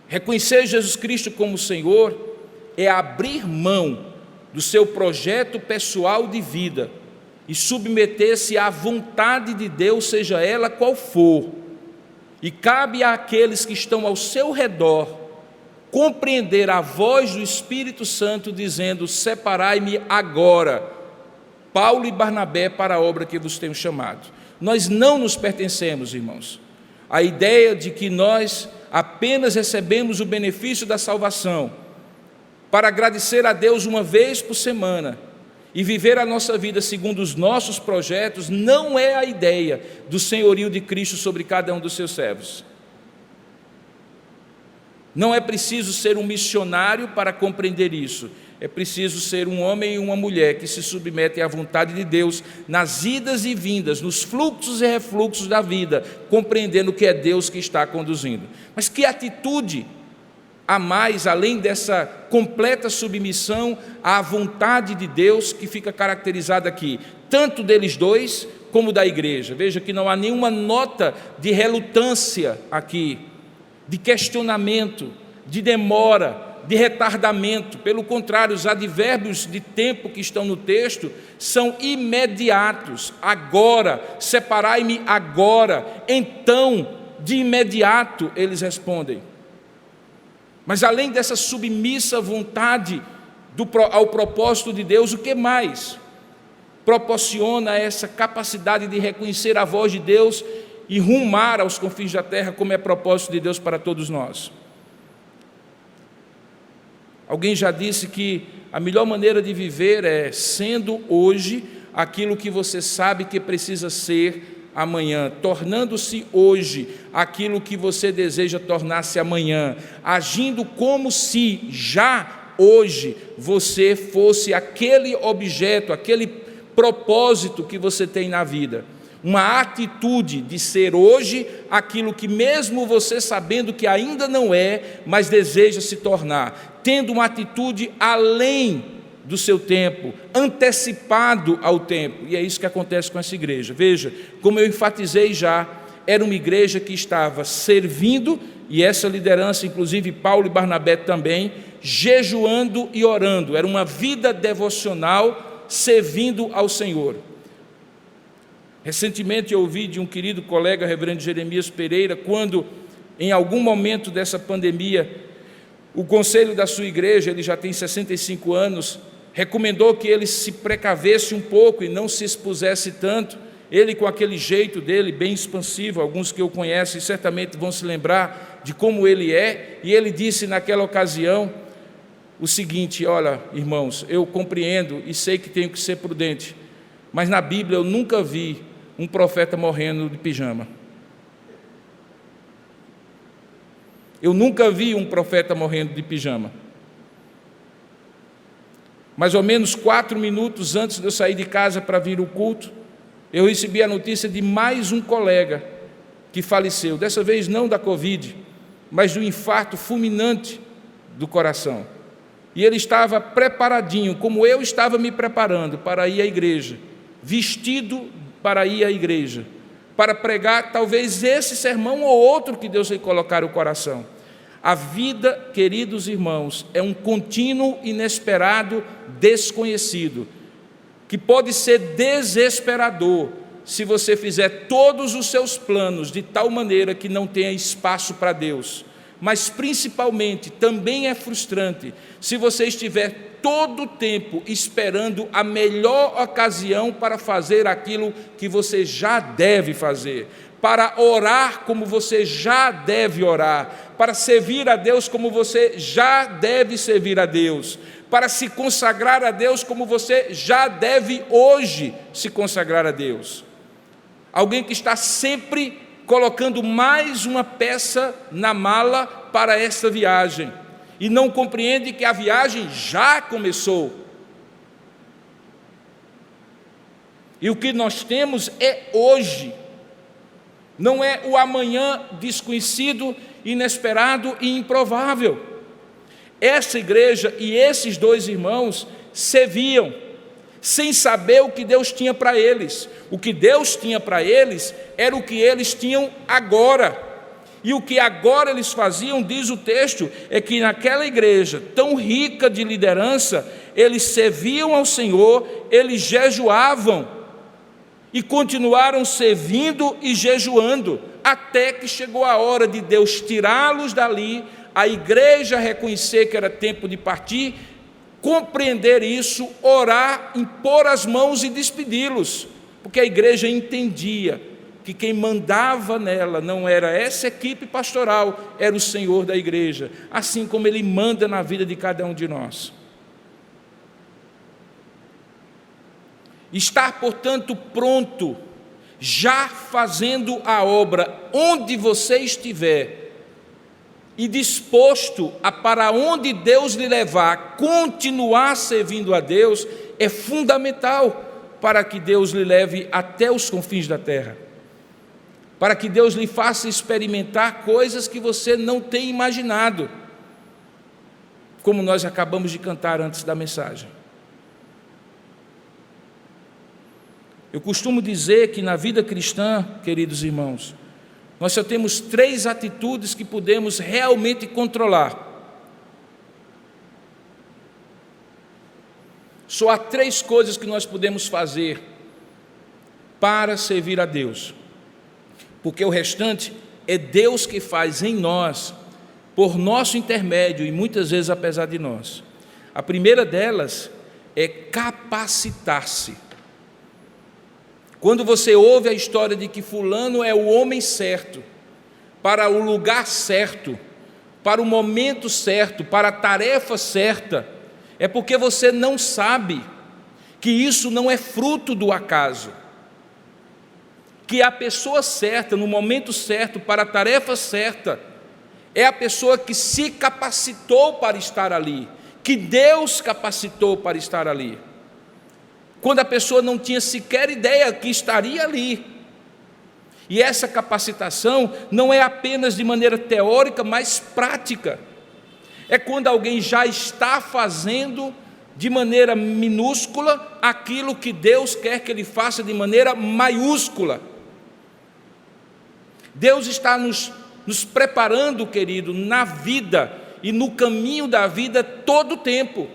Reconhecer Jesus Cristo como Senhor é abrir mão do seu projeto pessoal de vida e submeter-se à vontade de Deus, seja ela qual for, e cabe àqueles que estão ao seu redor compreender a voz do Espírito Santo dizendo: separai-me agora Paulo e Barnabé para a obra que vos tenho chamado. Nós não nos pertencemos, irmãos. A ideia de que nós apenas recebemos o benefício da salvação para agradecer a Deus uma vez por semana e viver a nossa vida segundo os nossos projetos, não é a ideia do senhorio de Cristo sobre cada um dos seus servos. Não é preciso ser um missionário para compreender isso. É preciso ser um homem e uma mulher que se submetem à vontade de Deus nas idas e vindas, nos fluxos e refluxos da vida, compreendendo que é Deus que está conduzindo. Mas que atitude a mais, além dessa completa submissão à vontade de Deus, que fica caracterizada aqui, tanto deles dois como da igreja? Veja que não há nenhuma nota de relutância aqui, de questionamento, de demora, de retardamento. Pelo contrário, os advérbios de tempo que estão no texto são imediatos. Agora, separai-me agora, então, de imediato, eles respondem. Mas além dessa submissa vontade ao propósito de Deus, o que mais proporciona essa capacidade de reconhecer a voz de Deus e rumar aos confins da terra, como é propósito de Deus para todos nós? Alguém já disse que a melhor maneira de viver é sendo hoje aquilo que você sabe que precisa ser amanhã, tornando-se hoje aquilo que você deseja tornar-se amanhã, agindo como se já hoje você fosse aquele objeto, aquele propósito que você tem na vida. Uma atitude de ser hoje aquilo que mesmo você sabendo que ainda não é, mas deseja se tornar, tendo uma atitude além do seu tempo, antecipado ao tempo. E é isso que acontece com essa igreja. Veja, como eu enfatizei já, era uma igreja que estava servindo, e essa liderança, inclusive Paulo e Barnabé também, jejuando e orando. Era uma vida devocional servindo ao Senhor. Recentemente eu ouvi de um querido colega, reverendo Jeremias Pereira, quando em algum momento dessa pandemia, o conselho da sua igreja, ele já tem 65 anos, recomendou que ele se precavesse um pouco e não se expusesse tanto. Ele, com aquele jeito dele, bem expansivo, alguns que o conhecem certamente vão se lembrar de como ele é, e ele disse naquela ocasião o seguinte: olha, irmãos, eu compreendo e sei que tenho que ser prudente, mas na Bíblia eu nunca vi um profeta morrendo de pijama. Eu nunca vi um profeta morrendo de pijama. Mais ou menos 4 minutos antes de eu sair de casa para vir ao culto, eu recebi a notícia de mais um colega que faleceu, dessa vez não da Covid, mas do infarto fulminante do coração. E ele estava preparadinho, como eu estava me preparando para ir à igreja, vestido para ir à igreja, para pregar talvez esse sermão ou outro que Deus lhe colocar no coração. A vida, queridos irmãos, é um contínuo, inesperado, desconhecido, que pode ser desesperador se você fizer todos os seus planos de tal maneira que não tenha espaço para Deus. Mas principalmente também é frustrante se você estiver todo o tempo esperando a melhor ocasião para fazer aquilo que você já deve fazer, para orar como você já deve orar, para servir a Deus como você já deve servir a Deus, para se consagrar a Deus como você já deve hoje se consagrar a Deus. Alguém que está sempre colocando mais uma peça na mala para esta viagem e não compreende que a viagem já começou. E o que nós temos é hoje, não é o amanhã desconhecido, inesperado e improvável. Essa igreja e esses dois irmãos serviam, sem saber o que Deus tinha para eles. O que Deus tinha para eles era o que eles tinham agora. E o que agora eles faziam, diz o texto, é que naquela igreja tão rica de liderança, eles serviam ao Senhor, eles jejuavam e continuaram servindo e jejuando, até que chegou a hora de Deus tirá-los dali, a igreja reconhecer que era tempo de partir, compreender isso, orar, impor as mãos e despedi-los, porque a igreja entendia que quem mandava nela não era essa equipe pastoral, era o Senhor da igreja, assim como Ele manda na vida de cada um de nós. Estar, portanto, pronto, já fazendo a obra onde você estiver, e disposto a, para onde Deus lhe levar, continuar servindo a Deus, é fundamental para que Deus lhe leve até os confins da terra, para que Deus lhe faça experimentar coisas que você não tem imaginado, como nós acabamos de cantar antes da mensagem. Eu costumo dizer que na vida cristã, queridos irmãos, nós só temos 3 atitudes que podemos realmente controlar. Só há 3 coisas que nós podemos fazer para servir a Deus, porque o restante é Deus que faz em nós, por nosso intermédio e muitas vezes apesar de nós. A primeira delas é capacitar-se. Quando você ouve a história de que fulano é o homem certo, para o lugar certo, para o momento certo, para a tarefa certa, é porque você não sabe que isso não é fruto do acaso, que a pessoa certa, no momento certo, para a tarefa certa, é a pessoa que se capacitou para estar ali, que Deus capacitou para estar ali, quando a pessoa não tinha sequer ideia que estaria ali. E essa capacitação não é apenas de maneira teórica, mas prática. É quando alguém já está fazendo de maneira minúscula aquilo que Deus quer que ele faça de maneira maiúscula. Deus está nos preparando, querido, na vida e no caminho da vida todo o tempo.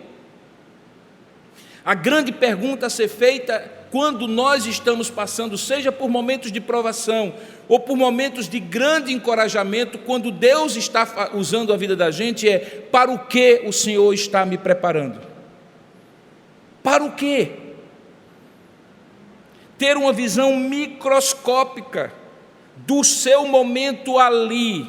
A grande pergunta a ser feita quando nós estamos passando, seja por momentos de provação ou por momentos de grande encorajamento, quando Deus está usando a vida da gente, é: para o que o Senhor está me preparando? Para o quê? Ter uma visão microscópica do seu momento ali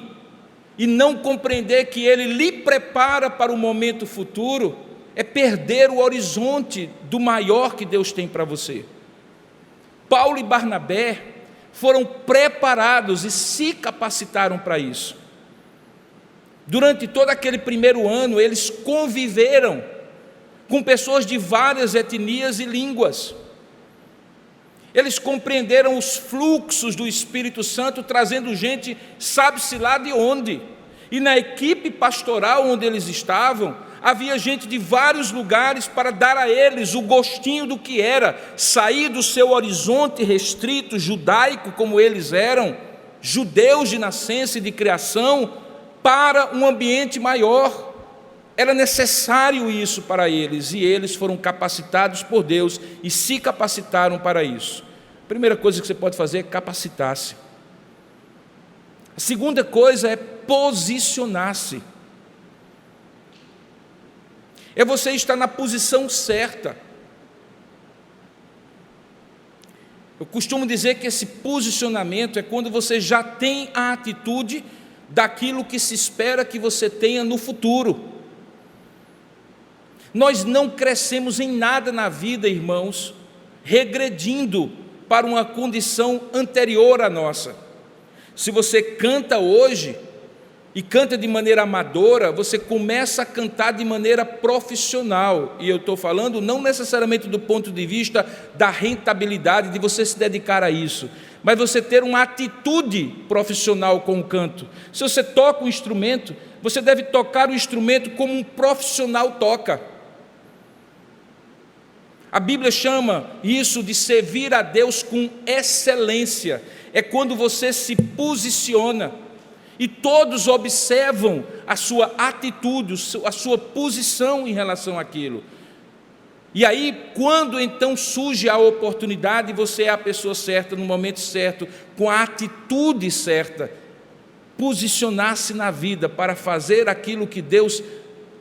e não compreender que Ele lhe prepara para o momento futuro, é perder o horizonte do maior que Deus tem para você. Paulo e Barnabé foram preparados e se capacitaram para isso. Durante todo aquele primeiro ano, eles conviveram com pessoas de várias etnias e línguas. Eles compreenderam os fluxos do Espírito Santo, trazendo gente, sabe-se lá de onde. E na equipe pastoral onde eles estavam, havia gente de vários lugares para dar a eles o gostinho do que era sair do seu horizonte restrito, judaico, como eles eram, judeus de nascença e de criação, para um ambiente maior. Era necessário isso para eles, e eles foram capacitados por Deus e se capacitaram para isso. A primeira coisa que você pode fazer é capacitar-se. A segunda coisa é posicionar-se. É você estar na posição certa. Eu costumo dizer que esse posicionamento é quando você já tem a atitude daquilo que se espera que você tenha no futuro. Nós não crescemos em nada na vida, irmãos, regredindo para uma condição anterior à nossa. Se você canta hoje e canta de maneira amadora, você começa a cantar de maneira profissional. E eu estou falando não necessariamente do ponto de vista da rentabilidade, de você se dedicar a isso, mas você ter uma atitude profissional com o canto. Se você toca um instrumento, você deve tocar o instrumento como um profissional toca. A Bíblia chama isso de servir a Deus com excelência. É quando você se posiciona e todos observam a sua atitude, a sua posição em relação àquilo. E aí, quando então surge a oportunidade, você é a pessoa certa, no momento certo, com a atitude certa, posicionar-se na vida para fazer aquilo que Deus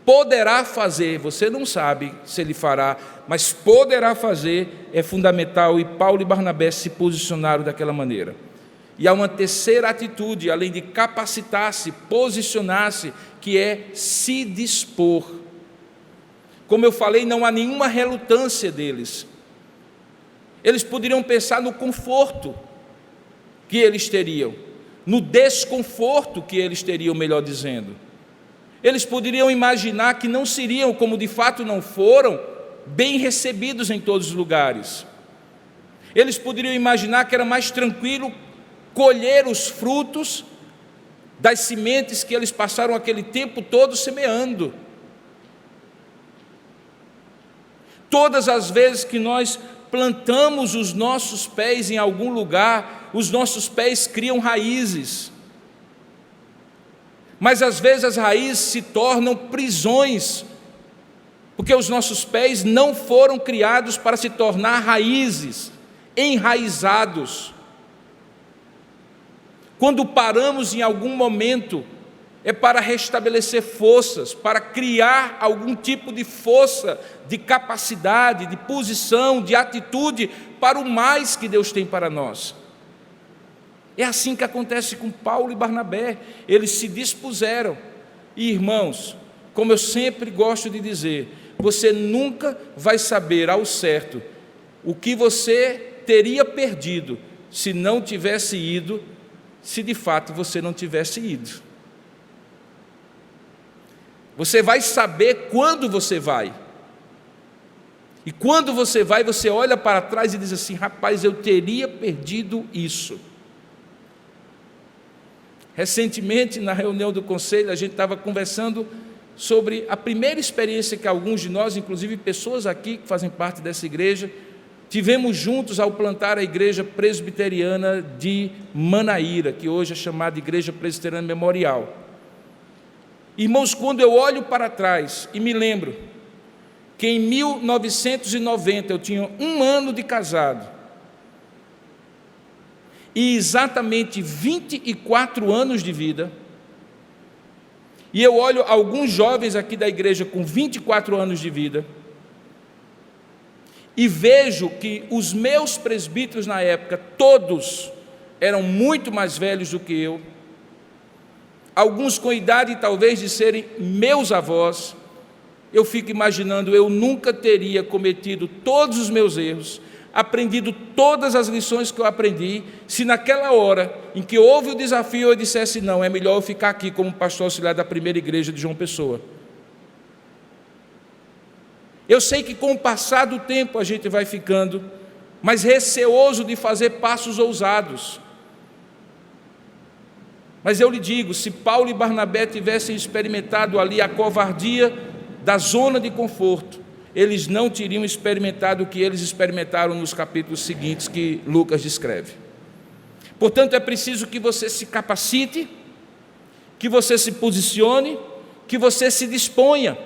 poderá fazer, você não sabe se ele fará, mas poderá fazer, é fundamental, e Paulo e Barnabé se posicionaram daquela maneira. E há uma terceira atitude, além de capacitar-se, posicionar-se, que é se dispor. Como eu falei, não há nenhuma relutância deles. Eles poderiam pensar no conforto que eles teriam, no desconforto que eles teriam, melhor dizendo. Eles poderiam imaginar que não seriam, como de fato não foram, bem recebidos em todos os lugares. Eles poderiam imaginar que era mais tranquilo colher os frutos das sementes que eles passaram aquele tempo todo semeando. Todas as vezes que nós plantamos os nossos pés em algum lugar, os nossos pés criam raízes. Mas às vezes as raízes se tornam prisões, porque os nossos pés não foram criados para se tornar raízes, enraizados. Quando paramos em algum momento, é para restabelecer forças, para criar algum tipo de força, de capacidade, de posição, de atitude para o mais que Deus tem para nós. É assim que acontece com Paulo e Barnabé. Eles se dispuseram. E, irmãos, como eu sempre gosto de dizer, você nunca vai saber ao certo o que você teria perdido se não tivesse ido, se de fato você não tivesse ido. Você vai saber quando você vai. E quando você vai, você olha para trás e diz assim: rapaz, eu teria perdido isso. Recentemente, na reunião do conselho, a gente estava conversando sobre a primeira experiência que alguns de nós, inclusive pessoas aqui que fazem parte dessa igreja, tivemos juntos ao plantar a igreja presbiteriana de Manaíra, que hoje é chamada de Igreja Presbiteriana Memorial. Irmãos, quando eu olho para trás e me lembro que em 1990 eu tinha 1 ano de casado e exatamente 24 anos de vida, e eu olho alguns jovens aqui da igreja com 24 anos de vida, e vejo que os meus presbíteros na época, todos eram muito mais velhos do que eu, alguns com idade talvez de serem meus avós. Eu fico imaginando, eu nunca teria cometido todos os meus erros, aprendido todas as lições que eu aprendi, se naquela hora em que houve o desafio eu dissesse: não, é melhor eu ficar aqui como pastor auxiliar da primeira igreja de João Pessoa. Eu sei que com o passar do tempo a gente vai ficando mais receoso de fazer passos ousados. Mas eu lhe digo, se Paulo e Barnabé tivessem experimentado ali a covardia da zona de conforto, eles não teriam experimentado o que eles experimentaram nos capítulos seguintes que Lucas descreve. Portanto, é preciso que você se capacite, que você se posicione, que você se disponha,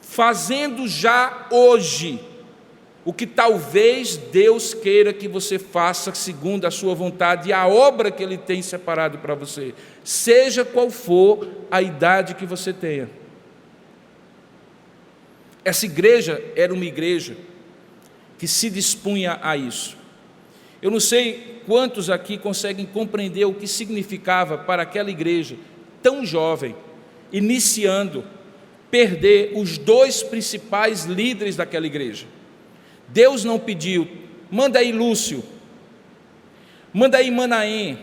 fazendo já hoje o que talvez Deus queira que você faça segundo a sua vontade e a obra que Ele tem separado para você, seja qual for a idade que você tenha. Essa igreja era uma igreja que se dispunha a isso. Eu não sei quantos aqui conseguem compreender o que significava para aquela igreja tão jovem, iniciando, perder os 2 principais líderes daquela igreja. Deus não pediu: manda aí Lúcio, manda aí Manaém,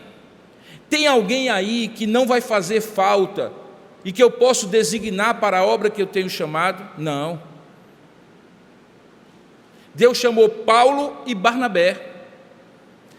tem alguém aí que não vai fazer falta e que eu posso designar para a obra que eu tenho chamado? Não. Deus chamou Paulo e Barnabé,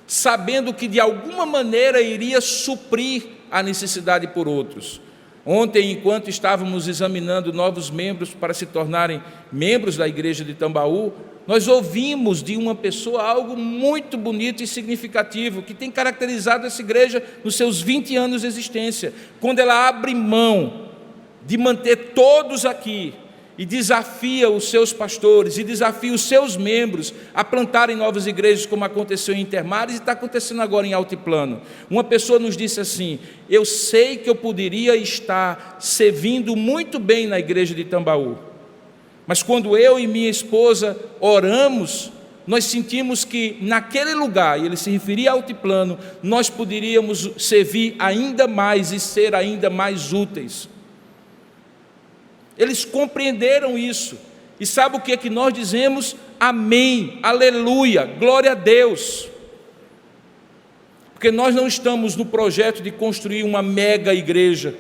sabendo que de alguma maneira iria suprir a necessidade por outros. Ontem, enquanto estávamos examinando novos membros para se tornarem membros da igreja de Tambaú, nós ouvimos de uma pessoa algo muito bonito e significativo, que tem caracterizado essa igreja nos seus 20 anos de existência, quando ela abre mão de manter todos aqui e desafia os seus pastores, e desafia os seus membros a plantarem novas igrejas, como aconteceu em Intermares e está acontecendo agora em Altiplano. Uma pessoa nos disse assim: eu sei que eu poderia estar servindo muito bem na igreja de Tambaú, mas quando eu e minha esposa oramos, nós sentimos que naquele lugar, e ele se referia a Altiplano, nós poderíamos servir ainda mais e ser ainda mais úteis. Eles compreenderam isso. E sabe o que é que nós dizemos? Amém, aleluia, glória a Deus. Porque nós não estamos no projeto de construir uma mega igreja,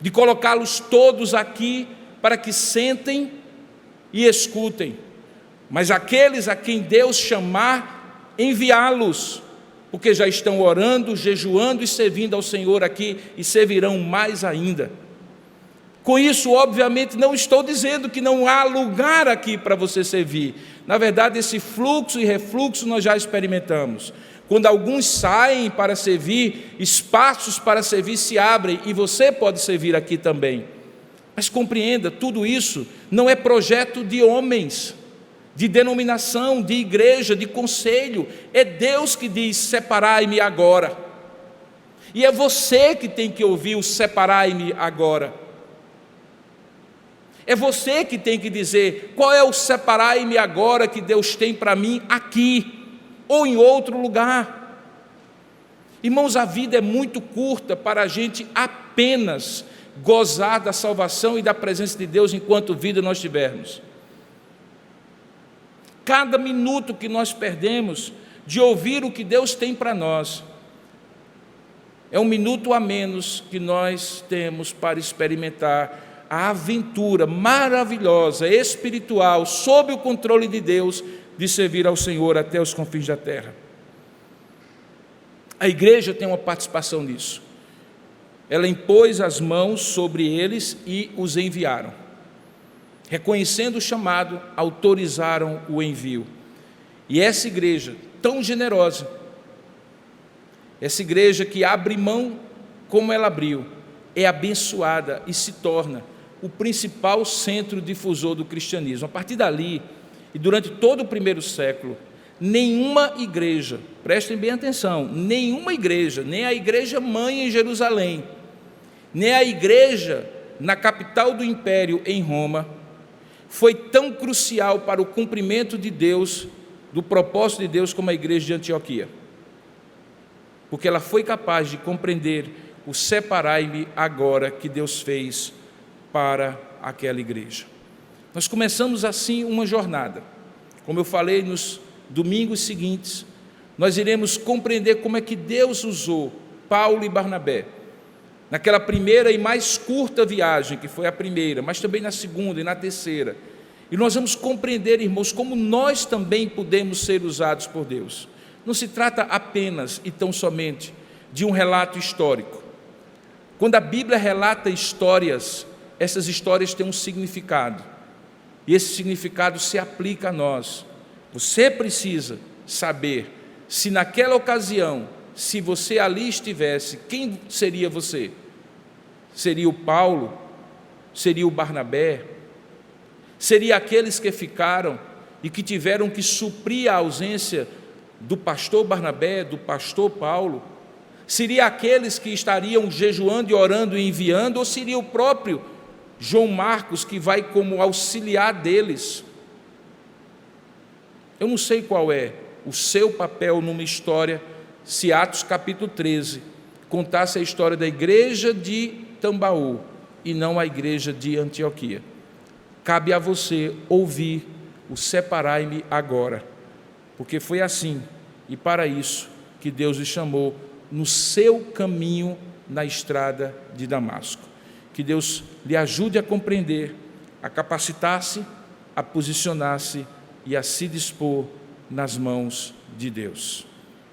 de colocá-los todos aqui para que sentem e escutem, mas aqueles a quem Deus chamar, enviá-los, porque já estão orando, jejuando e servindo ao Senhor aqui, e servirão mais ainda. Com isso, obviamente, não estou dizendo que não há lugar aqui para você servir. Na verdade, esse fluxo e refluxo nós já experimentamos. Quando alguns saem para servir, espaços para servir se abrem, e você pode servir aqui também. Mas compreenda, tudo isso não é projeto de homens, de denominação, de igreja, de conselho. É Deus que diz: separai-me agora. E é você que tem que ouvir o separai-me agora. É você que tem que dizer qual é o separai-me agora que Deus tem para mim aqui ou em outro lugar. Irmãos, a vida é muito curta para a gente apenas gozar da salvação e da presença de Deus enquanto vida nós tivermos. Cada minuto que nós perdemos de ouvir o que Deus tem para nós é um minuto a menos que nós temos para experimentar a aventura maravilhosa, espiritual, sob o controle de Deus, de servir ao Senhor até os confins da terra. A igreja tem uma participação nisso. Ela impôs as mãos sobre eles e os enviaram. Reconhecendo o chamado, autorizaram o envio. E essa igreja tão generosa, essa igreja que abre mão como ela abriu, é abençoada e se torna o principal centro difusor do cristianismo. A partir dali, e durante todo o primeiro século, nenhuma igreja, prestem bem atenção, nenhuma igreja, nem a igreja mãe em Jerusalém, nem a igreja na capital do império em Roma, foi tão crucial para o cumprimento de Deus, do propósito de Deus, como a igreja de Antioquia, porque ela foi capaz de compreender o separai-me agora que Deus fez para aquela igreja. Nós começamos assim uma jornada. Como eu falei, nos domingos seguintes, nós iremos compreender como é que Deus usou Paulo e Barnabé, naquela primeira e mais curta viagem, que foi a primeira, mas também na segunda e na terceira. E nós vamos compreender, irmãos, como nós também podemos ser usados por Deus. Não se trata apenas e tão somente de um relato histórico. Quando a Bíblia relata histórias, essas histórias têm um significado, e esse significado se aplica a nós. Você precisa saber se naquela ocasião, se você ali estivesse, quem seria você? Seria o Paulo? Seria o Barnabé? Seria aqueles que ficaram e que tiveram que suprir a ausência do pastor Barnabé, do pastor Paulo? Seria aqueles que estariam jejuando e orando e enviando, ou seria o próprio João Marcos que vai como auxiliar deles? Eu não sei qual é o seu papel numa história, se Atos capítulo 13 contasse a história da igreja de Tambaú e não a igreja de Antioquia. Cabe a você ouvir o separai-me agora, porque foi assim e para isso que Deus lhe chamou no seu caminho na estrada de Damasco. Que Deus lhe ajude a compreender, a capacitar-se, a posicionar-se e a se dispor nas mãos de Deus.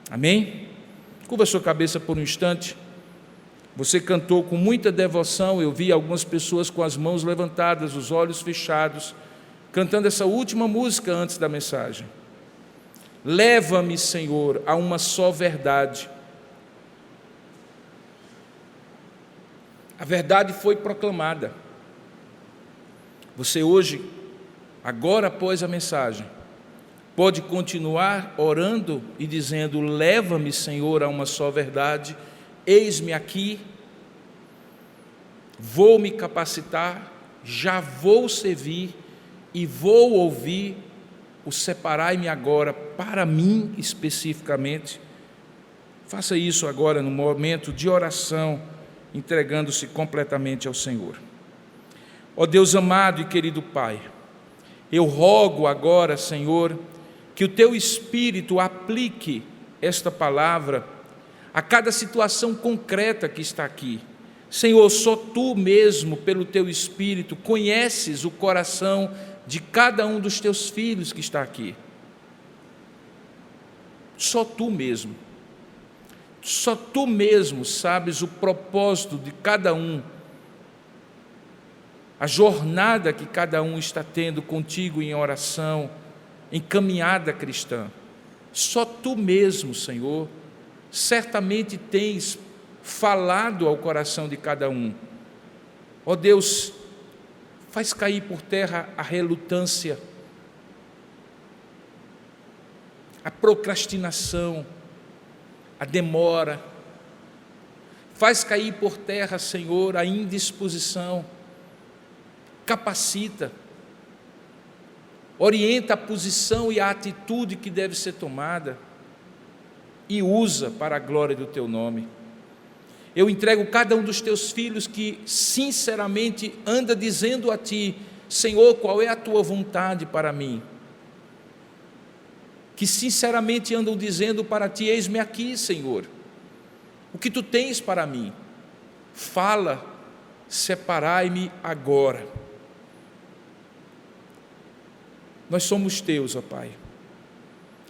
Amém? Curva sua cabeça por um instante. Você cantou com muita devoção, eu vi algumas pessoas com as mãos levantadas, os olhos fechados, cantando essa última música antes da mensagem. Leva-me, Senhor, a uma só verdade. A verdade foi proclamada. Você hoje, agora após a mensagem, pode continuar orando e dizendo: leva-me, Senhor, a uma só verdade, eis-me aqui, vou me capacitar, já vou servir e vou ouvir o separai-me agora para mim especificamente. Faça isso agora no momento de oração, entregando-se completamente ao Senhor. Ó Deus amado e querido Pai, eu rogo agora, Senhor, que o Teu Espírito aplique esta palavra a cada situação concreta que está aqui. Senhor, só Tu mesmo, pelo Teu Espírito, conheces o coração de cada um dos Teus filhos que está aqui. Só Tu mesmo. Só Tu mesmo sabes o propósito de cada um, a jornada que cada um está tendo contigo em oração, em caminhada cristã. Só Tu mesmo, Senhor, certamente tens falado ao coração de cada um. Ó Deus, faz cair por terra a relutância, a procrastinação, a demora. Faz cair por terra, Senhor, a indisposição. Capacita, orienta a posição e a atitude que deve ser tomada e usa para a glória do Teu nome. Eu entrego cada um dos Teus filhos que sinceramente anda dizendo a Ti: Senhor, qual é a Tua vontade para mim? Que sinceramente andam dizendo para Ti: eis-me aqui, Senhor, o que Tu tens para mim? Fala, separai-me agora. Nós somos Teus, ó Pai,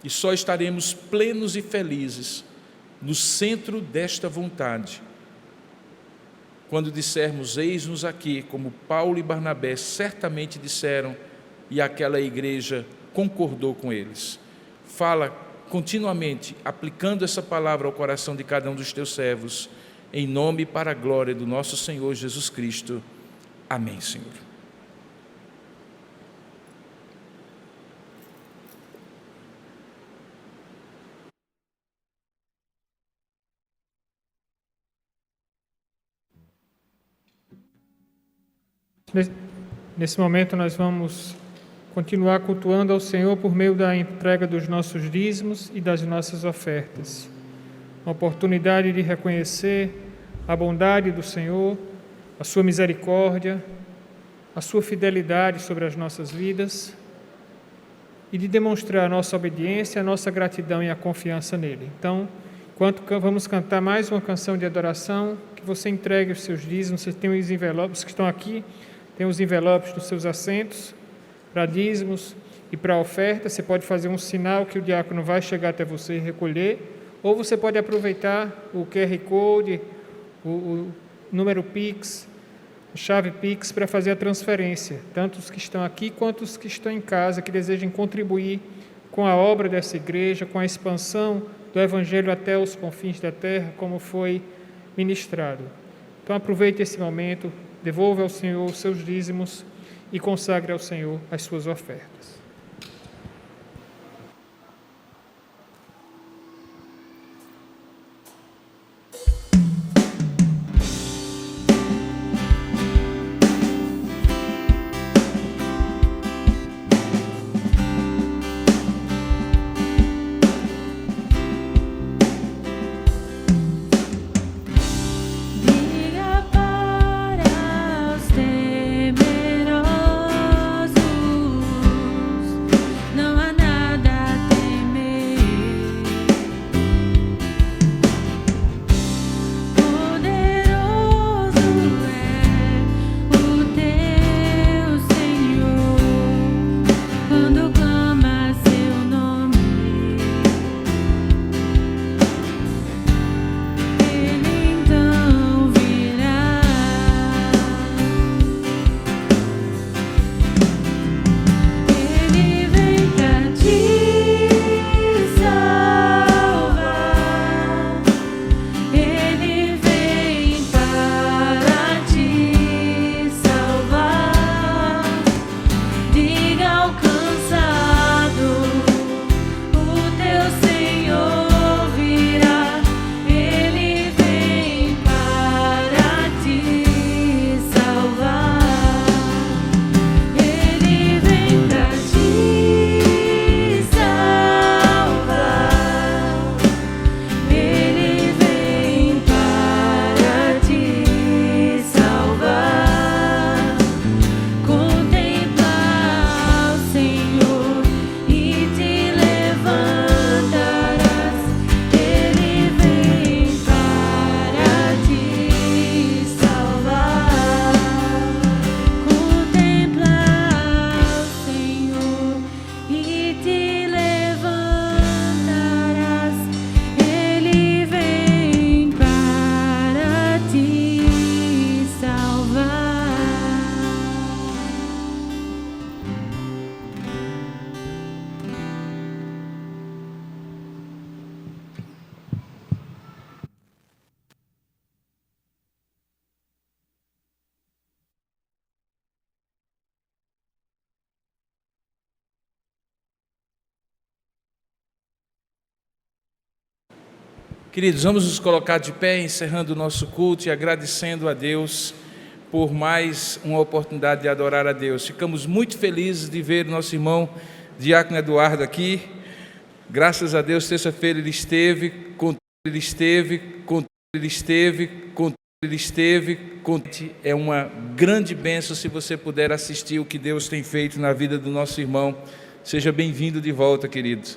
e só estaremos plenos e felizes no centro desta vontade, quando dissermos: eis-nos aqui, como Paulo e Barnabé certamente disseram, e aquela igreja concordou com eles. Fala continuamente, aplicando essa palavra ao coração de cada um dos Teus servos, em nome e para a glória do nosso Senhor Jesus Cristo. Amém, Senhor. Nesse momento nós vamos continuar cultuando ao Senhor por meio da entrega dos nossos dízimos e das nossas ofertas. Uma oportunidade de reconhecer a bondade do Senhor, a sua misericórdia, a sua fidelidade sobre as nossas vidas e de demonstrar a nossa obediência, a nossa gratidão e a confiança nele. Então, enquanto vamos cantar mais uma canção de adoração, que você entregue os seus dízimos. Você tem os envelopes que estão aqui, tem os envelopes dos seus assentos para dízimos e para oferta. Você pode fazer um sinal que o diácono vai chegar até você e recolher, ou você pode aproveitar o QR Code, o número Pix, a chave Pix para fazer a transferência, tanto os que estão aqui quanto os que estão em casa, que desejem contribuir com a obra dessa igreja, com a expansão do Evangelho até os confins da terra, como foi ministrado. Então aproveite esse momento, devolva ao Senhor os seus dízimos e consagre ao Senhor as suas ofertas. Diga para os temerosos Queridos, vamos nos colocar de pé, encerrando o nosso culto e agradecendo a Deus por mais uma oportunidade de adorar a Deus. Ficamos muito felizes de ver nosso irmão Diácono Eduardo aqui. Graças a Deus, terça-feira ele esteve. É uma grande bênção se você puder assistir o que Deus tem feito na vida do nosso irmão. Seja bem-vindo de volta, querido.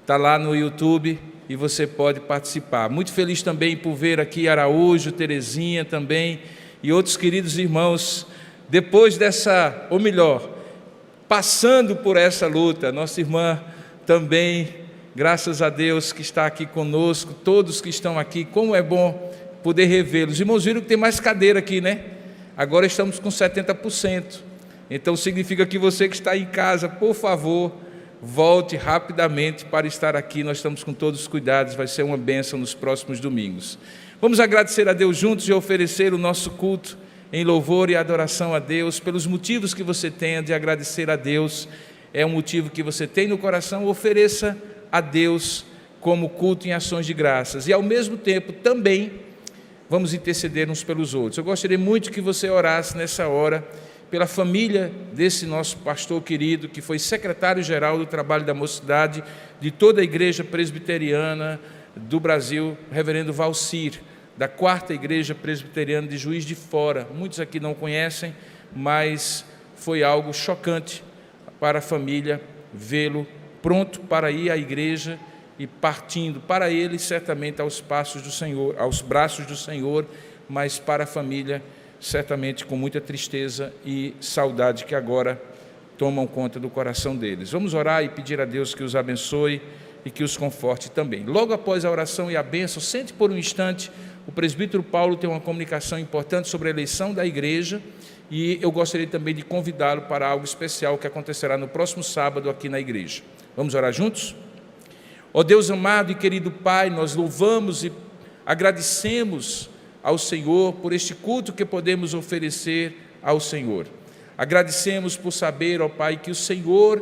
Está lá no YouTube e você pode participar. Muito feliz também por ver aqui Araújo, Terezinha também e outros queridos irmãos. Depois dessa, ou melhor, passando por essa luta, nossa irmã também, graças a Deus que está aqui conosco, todos que estão aqui, como é bom poder revê-los. Irmãos, viram que tem mais cadeira aqui, né? Agora estamos com 70%. Então significa que você que está em casa, por favor, volte rapidamente para estar aqui. Nós estamos com todos os cuidados, vai ser uma bênção nos próximos domingos. Vamos agradecer a Deus juntos e oferecer o nosso culto em louvor e adoração a Deus, pelos motivos que você tenha de agradecer a Deus. É um motivo que você tem no coração, ofereça a Deus como culto em ações de graças. E ao mesmo tempo também vamos interceder uns pelos outros. Eu gostaria muito que você orasse nessa hora pela família desse nosso pastor querido, que foi secretário-geral do Trabalho da Mocidade, de toda a Igreja Presbiteriana do Brasil, reverendo Valcir, da 4ª Igreja Presbiteriana de Juiz de Fora. Muitos aqui não conhecem, mas foi algo chocante para a família vê-lo pronto para ir à igreja e partindo para ele, certamente aos passos do Senhor, aos braços do Senhor, mas para a família, certamente com muita tristeza e saudade que agora tomam conta do coração deles. Vamos orar e pedir a Deus que os abençoe e que os conforte também. Logo após a oração e a bênção, sente por um instante, o presbítero Paulo tem uma comunicação importante sobre a eleição da igreja e eu gostaria também de convidá-lo para algo especial que acontecerá no próximo sábado aqui na igreja. Vamos orar juntos? Ó Deus amado e querido Pai, nós louvamos e agradecemos ao Senhor por este culto que podemos oferecer ao Senhor. Agradecemos por saber, ó Pai, que o Senhor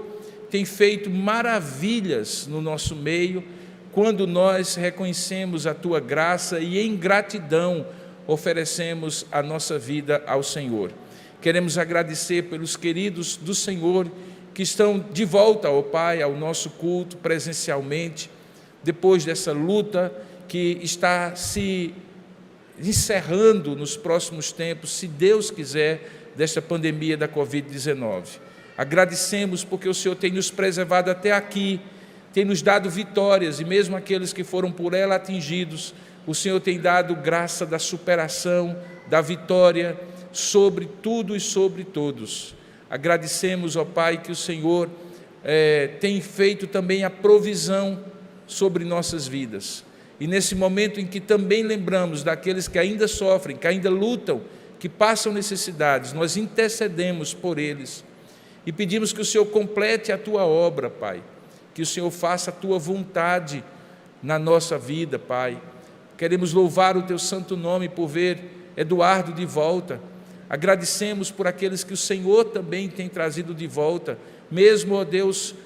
tem feito maravilhas no nosso meio, quando nós reconhecemos a Tua graça e em gratidão oferecemos a nossa vida ao Senhor. Queremos agradecer pelos queridos do Senhor que estão de volta, ó Pai, ao nosso culto presencialmente, depois dessa luta que está se encerrando nos próximos tempos, se Deus quiser, desta pandemia da Covid-19. Agradecemos porque o Senhor tem nos preservado até aqui, tem nos dado vitórias, e mesmo aqueles que foram por ela atingidos, o Senhor tem dado graça da superação, da vitória sobre tudo e sobre todos. Agradecemos, ó Pai, que o Senhor tem feito também a provisão sobre nossas vidas. E nesse momento em que também lembramos daqueles que ainda sofrem, que ainda lutam, que passam necessidades, nós intercedemos por eles e pedimos que o Senhor complete a Tua obra, Pai, que o Senhor faça a Tua vontade na nossa vida, Pai. Queremos louvar o Teu santo nome por ver Eduardo de volta. Agradecemos por aqueles que o Senhor também tem trazido de volta, mesmo, ó Deus,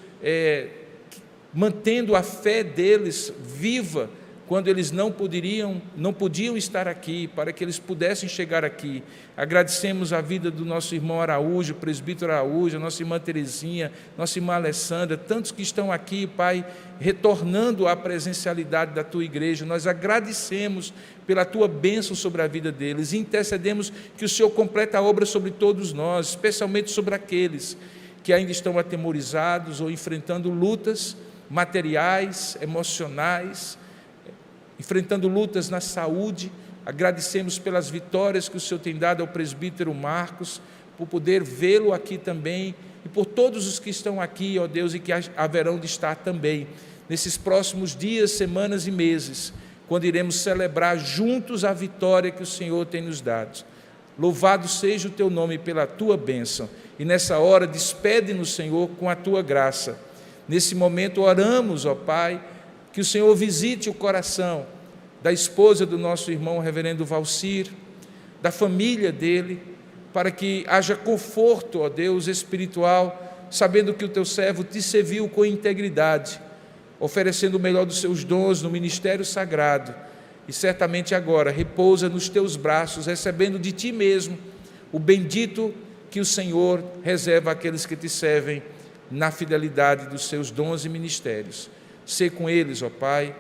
mantendo a fé deles viva, quando eles não podiam estar aqui, para que eles pudessem chegar aqui. Agradecemos a vida do nosso irmão Araújo, presbítero Araújo, a nossa irmã Terezinha, nossa irmã Alessandra, tantos que estão aqui, Pai, retornando à presencialidade da Tua igreja. Nós agradecemos pela Tua bênção sobre a vida deles e intercedemos que o Senhor complete a obra sobre todos nós, especialmente sobre aqueles que ainda estão atemorizados ou enfrentando lutas materiais, emocionais, enfrentando lutas na saúde. Agradecemos pelas vitórias que o Senhor tem dado ao presbítero Marcos, por poder vê-lo aqui também, e por todos os que estão aqui, ó Deus, e que haverão de estar também, nesses próximos dias, semanas e meses, quando iremos celebrar juntos a vitória que o Senhor tem nos dado. Louvado seja o Teu nome pela Tua bênção, e nessa hora despede-nos, Senhor, com a Tua graça. Nesse momento oramos, ó Pai, que o Senhor visite o coração da esposa do nosso irmão reverendo Valcir, da família dele, para que haja conforto, ó Deus, espiritual, sabendo que o Teu servo te serviu com integridade, oferecendo o melhor dos seus dons no ministério sagrado, e certamente agora repousa nos teus braços, recebendo de ti mesmo o bendito que o Senhor reserva àqueles que te servem na fidelidade dos seus dons e ministérios. Sê com eles, ó Pai,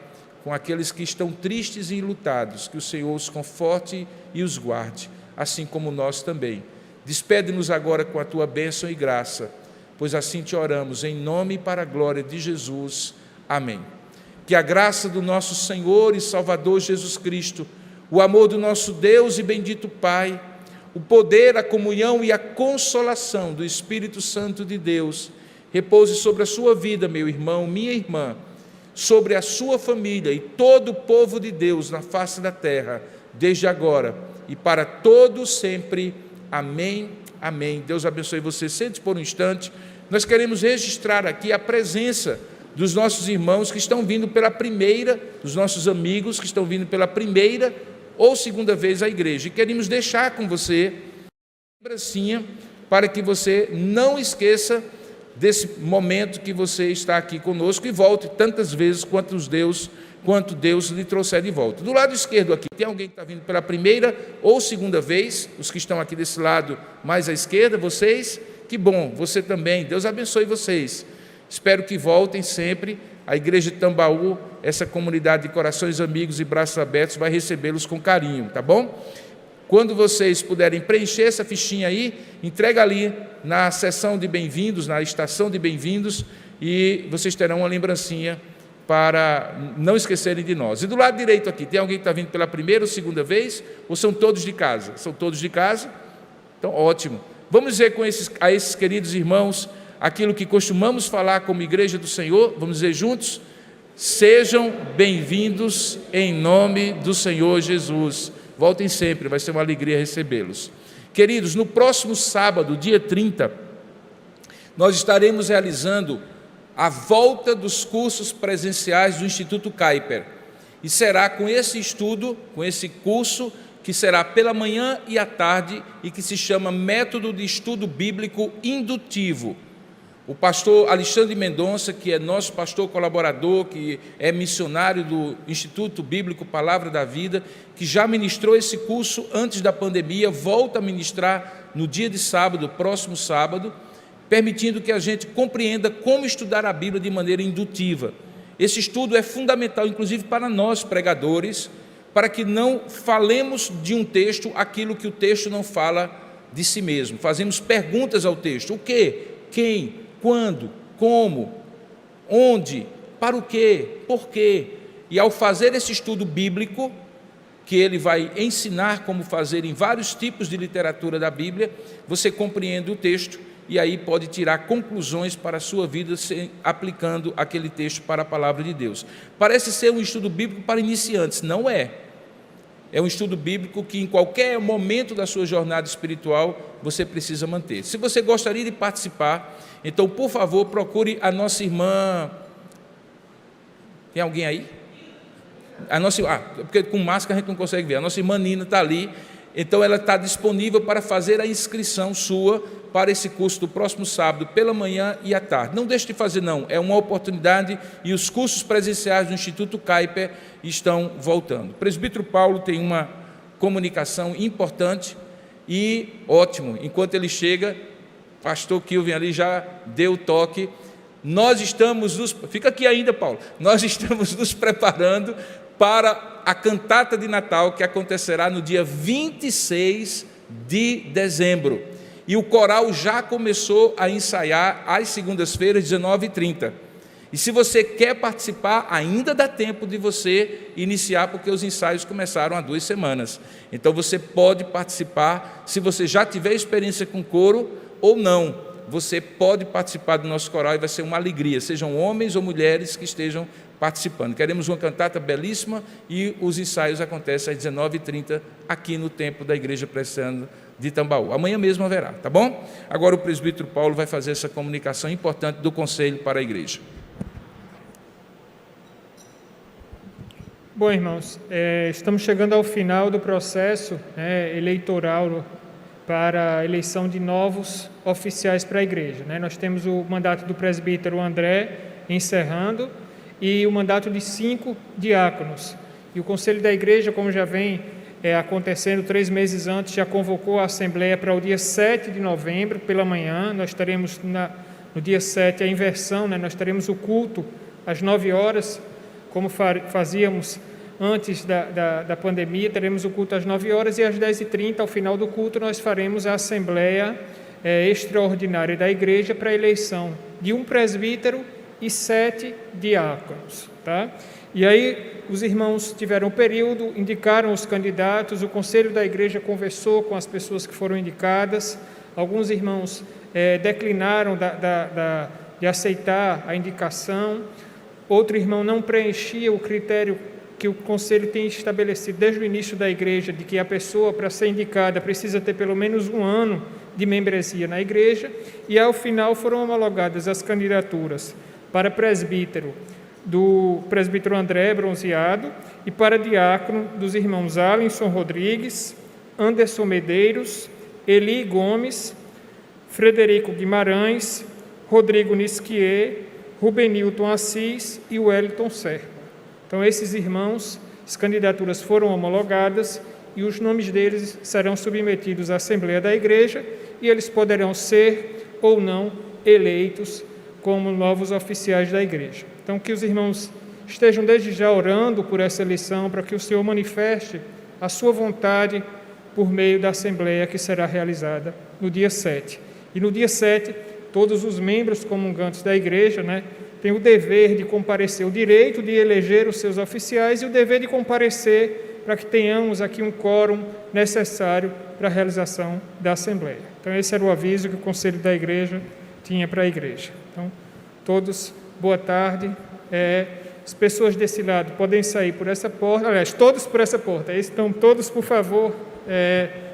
com aqueles que estão tristes e enlutados, que o Senhor os conforte e os guarde, assim como nós também. Despede-nos agora com a tua bênção e graça, pois assim te oramos, em nome e para a glória de Jesus. Amém. Que a graça do nosso Senhor e Salvador Jesus Cristo, o amor do nosso Deus e bendito Pai, o poder, a comunhão e a consolação do Espírito Santo de Deus repouse sobre a sua vida, meu irmão, minha irmã, sobre a sua família e todo o povo de Deus na face da terra, desde agora e para todos sempre. Amém, amém. Deus abençoe você. Sente por um instante. Nós queremos registrar aqui a presença dos nossos irmãos que estão vindo pela primeira, dos nossos amigos que estão vindo pela primeira ou segunda vez à igreja. E queremos deixar com você uma lembrancinha para que você não esqueça desse momento que você está aqui conosco e volte tantas vezes quanto Deus lhe trouxer de volta. Do lado esquerdo aqui, tem alguém que está vindo pela primeira ou segunda vez? Os que estão aqui desse lado mais à esquerda, vocês? Que bom, você também. Deus abençoe vocês. Espero que voltem sempre. A Igreja de Tambaú, essa comunidade de corações amigos e braços abertos, vai recebê-los com carinho, tá bom? Quando vocês puderem preencher essa fichinha aí, entrega ali na seção de bem-vindos, na estação de bem-vindos, e vocês terão uma lembrancinha para não esquecerem de nós. E do lado direito aqui, tem alguém que está vindo pela primeira ou segunda vez? Ou são todos de casa? São todos de casa? Então, ótimo. Vamos dizer a esses queridos irmãos aquilo que costumamos falar como Igreja do Senhor, vamos dizer juntos? Sejam bem-vindos em nome do Senhor Jesus. Voltem sempre, vai ser uma alegria recebê-los. Queridos, no próximo sábado, dia 30, nós estaremos realizando a volta dos cursos presenciais do Instituto Kuyper. E será com esse estudo, com esse curso, que será pela manhã e à tarde, e que se chama Método de Estudo Bíblico Indutivo. O pastor Alexandre Mendonça, que é nosso pastor colaborador, que é missionário do Instituto Bíblico Palavra da Vida, que já ministrou esse curso antes da pandemia, volta a ministrar no dia de sábado, próximo sábado, permitindo que a gente compreenda como estudar a Bíblia de maneira indutiva. Esse estudo é fundamental, inclusive, para nós, pregadores, para que não falemos de um texto aquilo que o texto não fala de si mesmo. Fazemos perguntas ao texto. O quê? Quem? Quando, como, onde, para o quê, por quê. E ao fazer esse estudo bíblico, que ele vai ensinar como fazer em vários tipos de literatura da Bíblia, você compreende o texto e aí pode tirar conclusões para a sua vida aplicando aquele texto para a palavra de Deus. Parece ser um estudo bíblico para iniciantes, não é. É um estudo bíblico que em qualquer momento da sua jornada espiritual você precisa manter. Se você gostaria de participar, então, por favor, procure a nossa irmã. Tem alguém aí? Porque com máscara a gente não consegue ver. A nossa irmã Nina está ali. Então, ela está disponível para fazer a inscrição sua para esse curso do próximo sábado, pela manhã e à tarde. Não deixe de fazer, não. É uma oportunidade e os cursos presenciais do Instituto Kuyper estão voltando. O presbítero Paulo tem uma comunicação importante e ótimo. Enquanto ele chega, pastor Kilvin ali já deu o toque. Fica aqui ainda, Paulo. Nós estamos nos preparando para a cantata de Natal que acontecerá no dia 26 de dezembro. E o coral já começou a ensaiar às segundas-feiras, 19h30. E se você quer participar, ainda dá tempo de você iniciar, porque os ensaios começaram há 2 semanas. Então você pode participar, se você já tiver experiência com coro ou não, você pode participar do nosso coral e vai ser uma alegria, sejam homens ou mulheres que estejam participando. Queremos uma cantata belíssima e os ensaios acontecem às 19h30 aqui no templo da Igreja Presbiteriana de Tambaú. Amanhã mesmo haverá, tá bom? Agora o presbítero Paulo vai fazer essa comunicação importante do conselho para a igreja. Bom, irmãos, estamos chegando ao final do processo eleitoral para a eleição de novos oficiais para a igreja. Nós temos o mandato do presbítero André encerrando e o mandato de 5 diáconos. E o Conselho da Igreja, como já vem acontecendo 3 meses antes, já convocou a Assembleia para o dia 7 de novembro, pela manhã. Nós teremos no dia 7 a inversão, nós teremos o culto às 9 horas, como fazíamos antes da pandemia. Teremos o culto às 9 horas e às 10h30, ao final do culto, nós faremos a Assembleia extraordinária da Igreja para a eleição de um presbítero e 7 diáconos. Tá? E aí os irmãos tiveram um período, indicaram os candidatos, o Conselho da Igreja conversou com as pessoas que foram indicadas, alguns irmãos declinaram de aceitar a indicação, outro irmão não preenchia o critério que o Conselho tem estabelecido desde o início da Igreja, de que a pessoa, para ser indicada, precisa ter pelo menos 1 ano de membresia na Igreja, e ao final foram homologadas as candidaturas para presbítero, do presbítero André Bronzeado, e para diácono dos irmãos Alenson Rodrigues, Anderson Medeiros, Eli Gomes, Frederico Guimarães, Rodrigo Nisquier, Rubenilton Assis e Wellington Serpa. Então, esses irmãos, as candidaturas foram homologadas e os nomes deles serão submetidos à Assembleia da Igreja e eles poderão ser ou não eleitos como novos oficiais da Igreja. Então, que os irmãos estejam desde já orando por essa eleição, para que o Senhor manifeste a sua vontade por meio da Assembleia que será realizada no dia 7. E no dia 7, todos os membros comungantes da Igreja, têm o dever de comparecer, o direito de eleger os seus oficiais e o dever de comparecer para que tenhamos aqui um quórum necessário para a realização da Assembleia. Então, esse era o aviso que o Conselho da Igreja tinha para a Igreja. Então, todos, boa tarde. As pessoas desse lado podem sair por essa porta, aliás, todos por essa porta. Então, todos, por favor,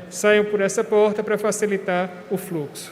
saiam por essa porta para facilitar o fluxo.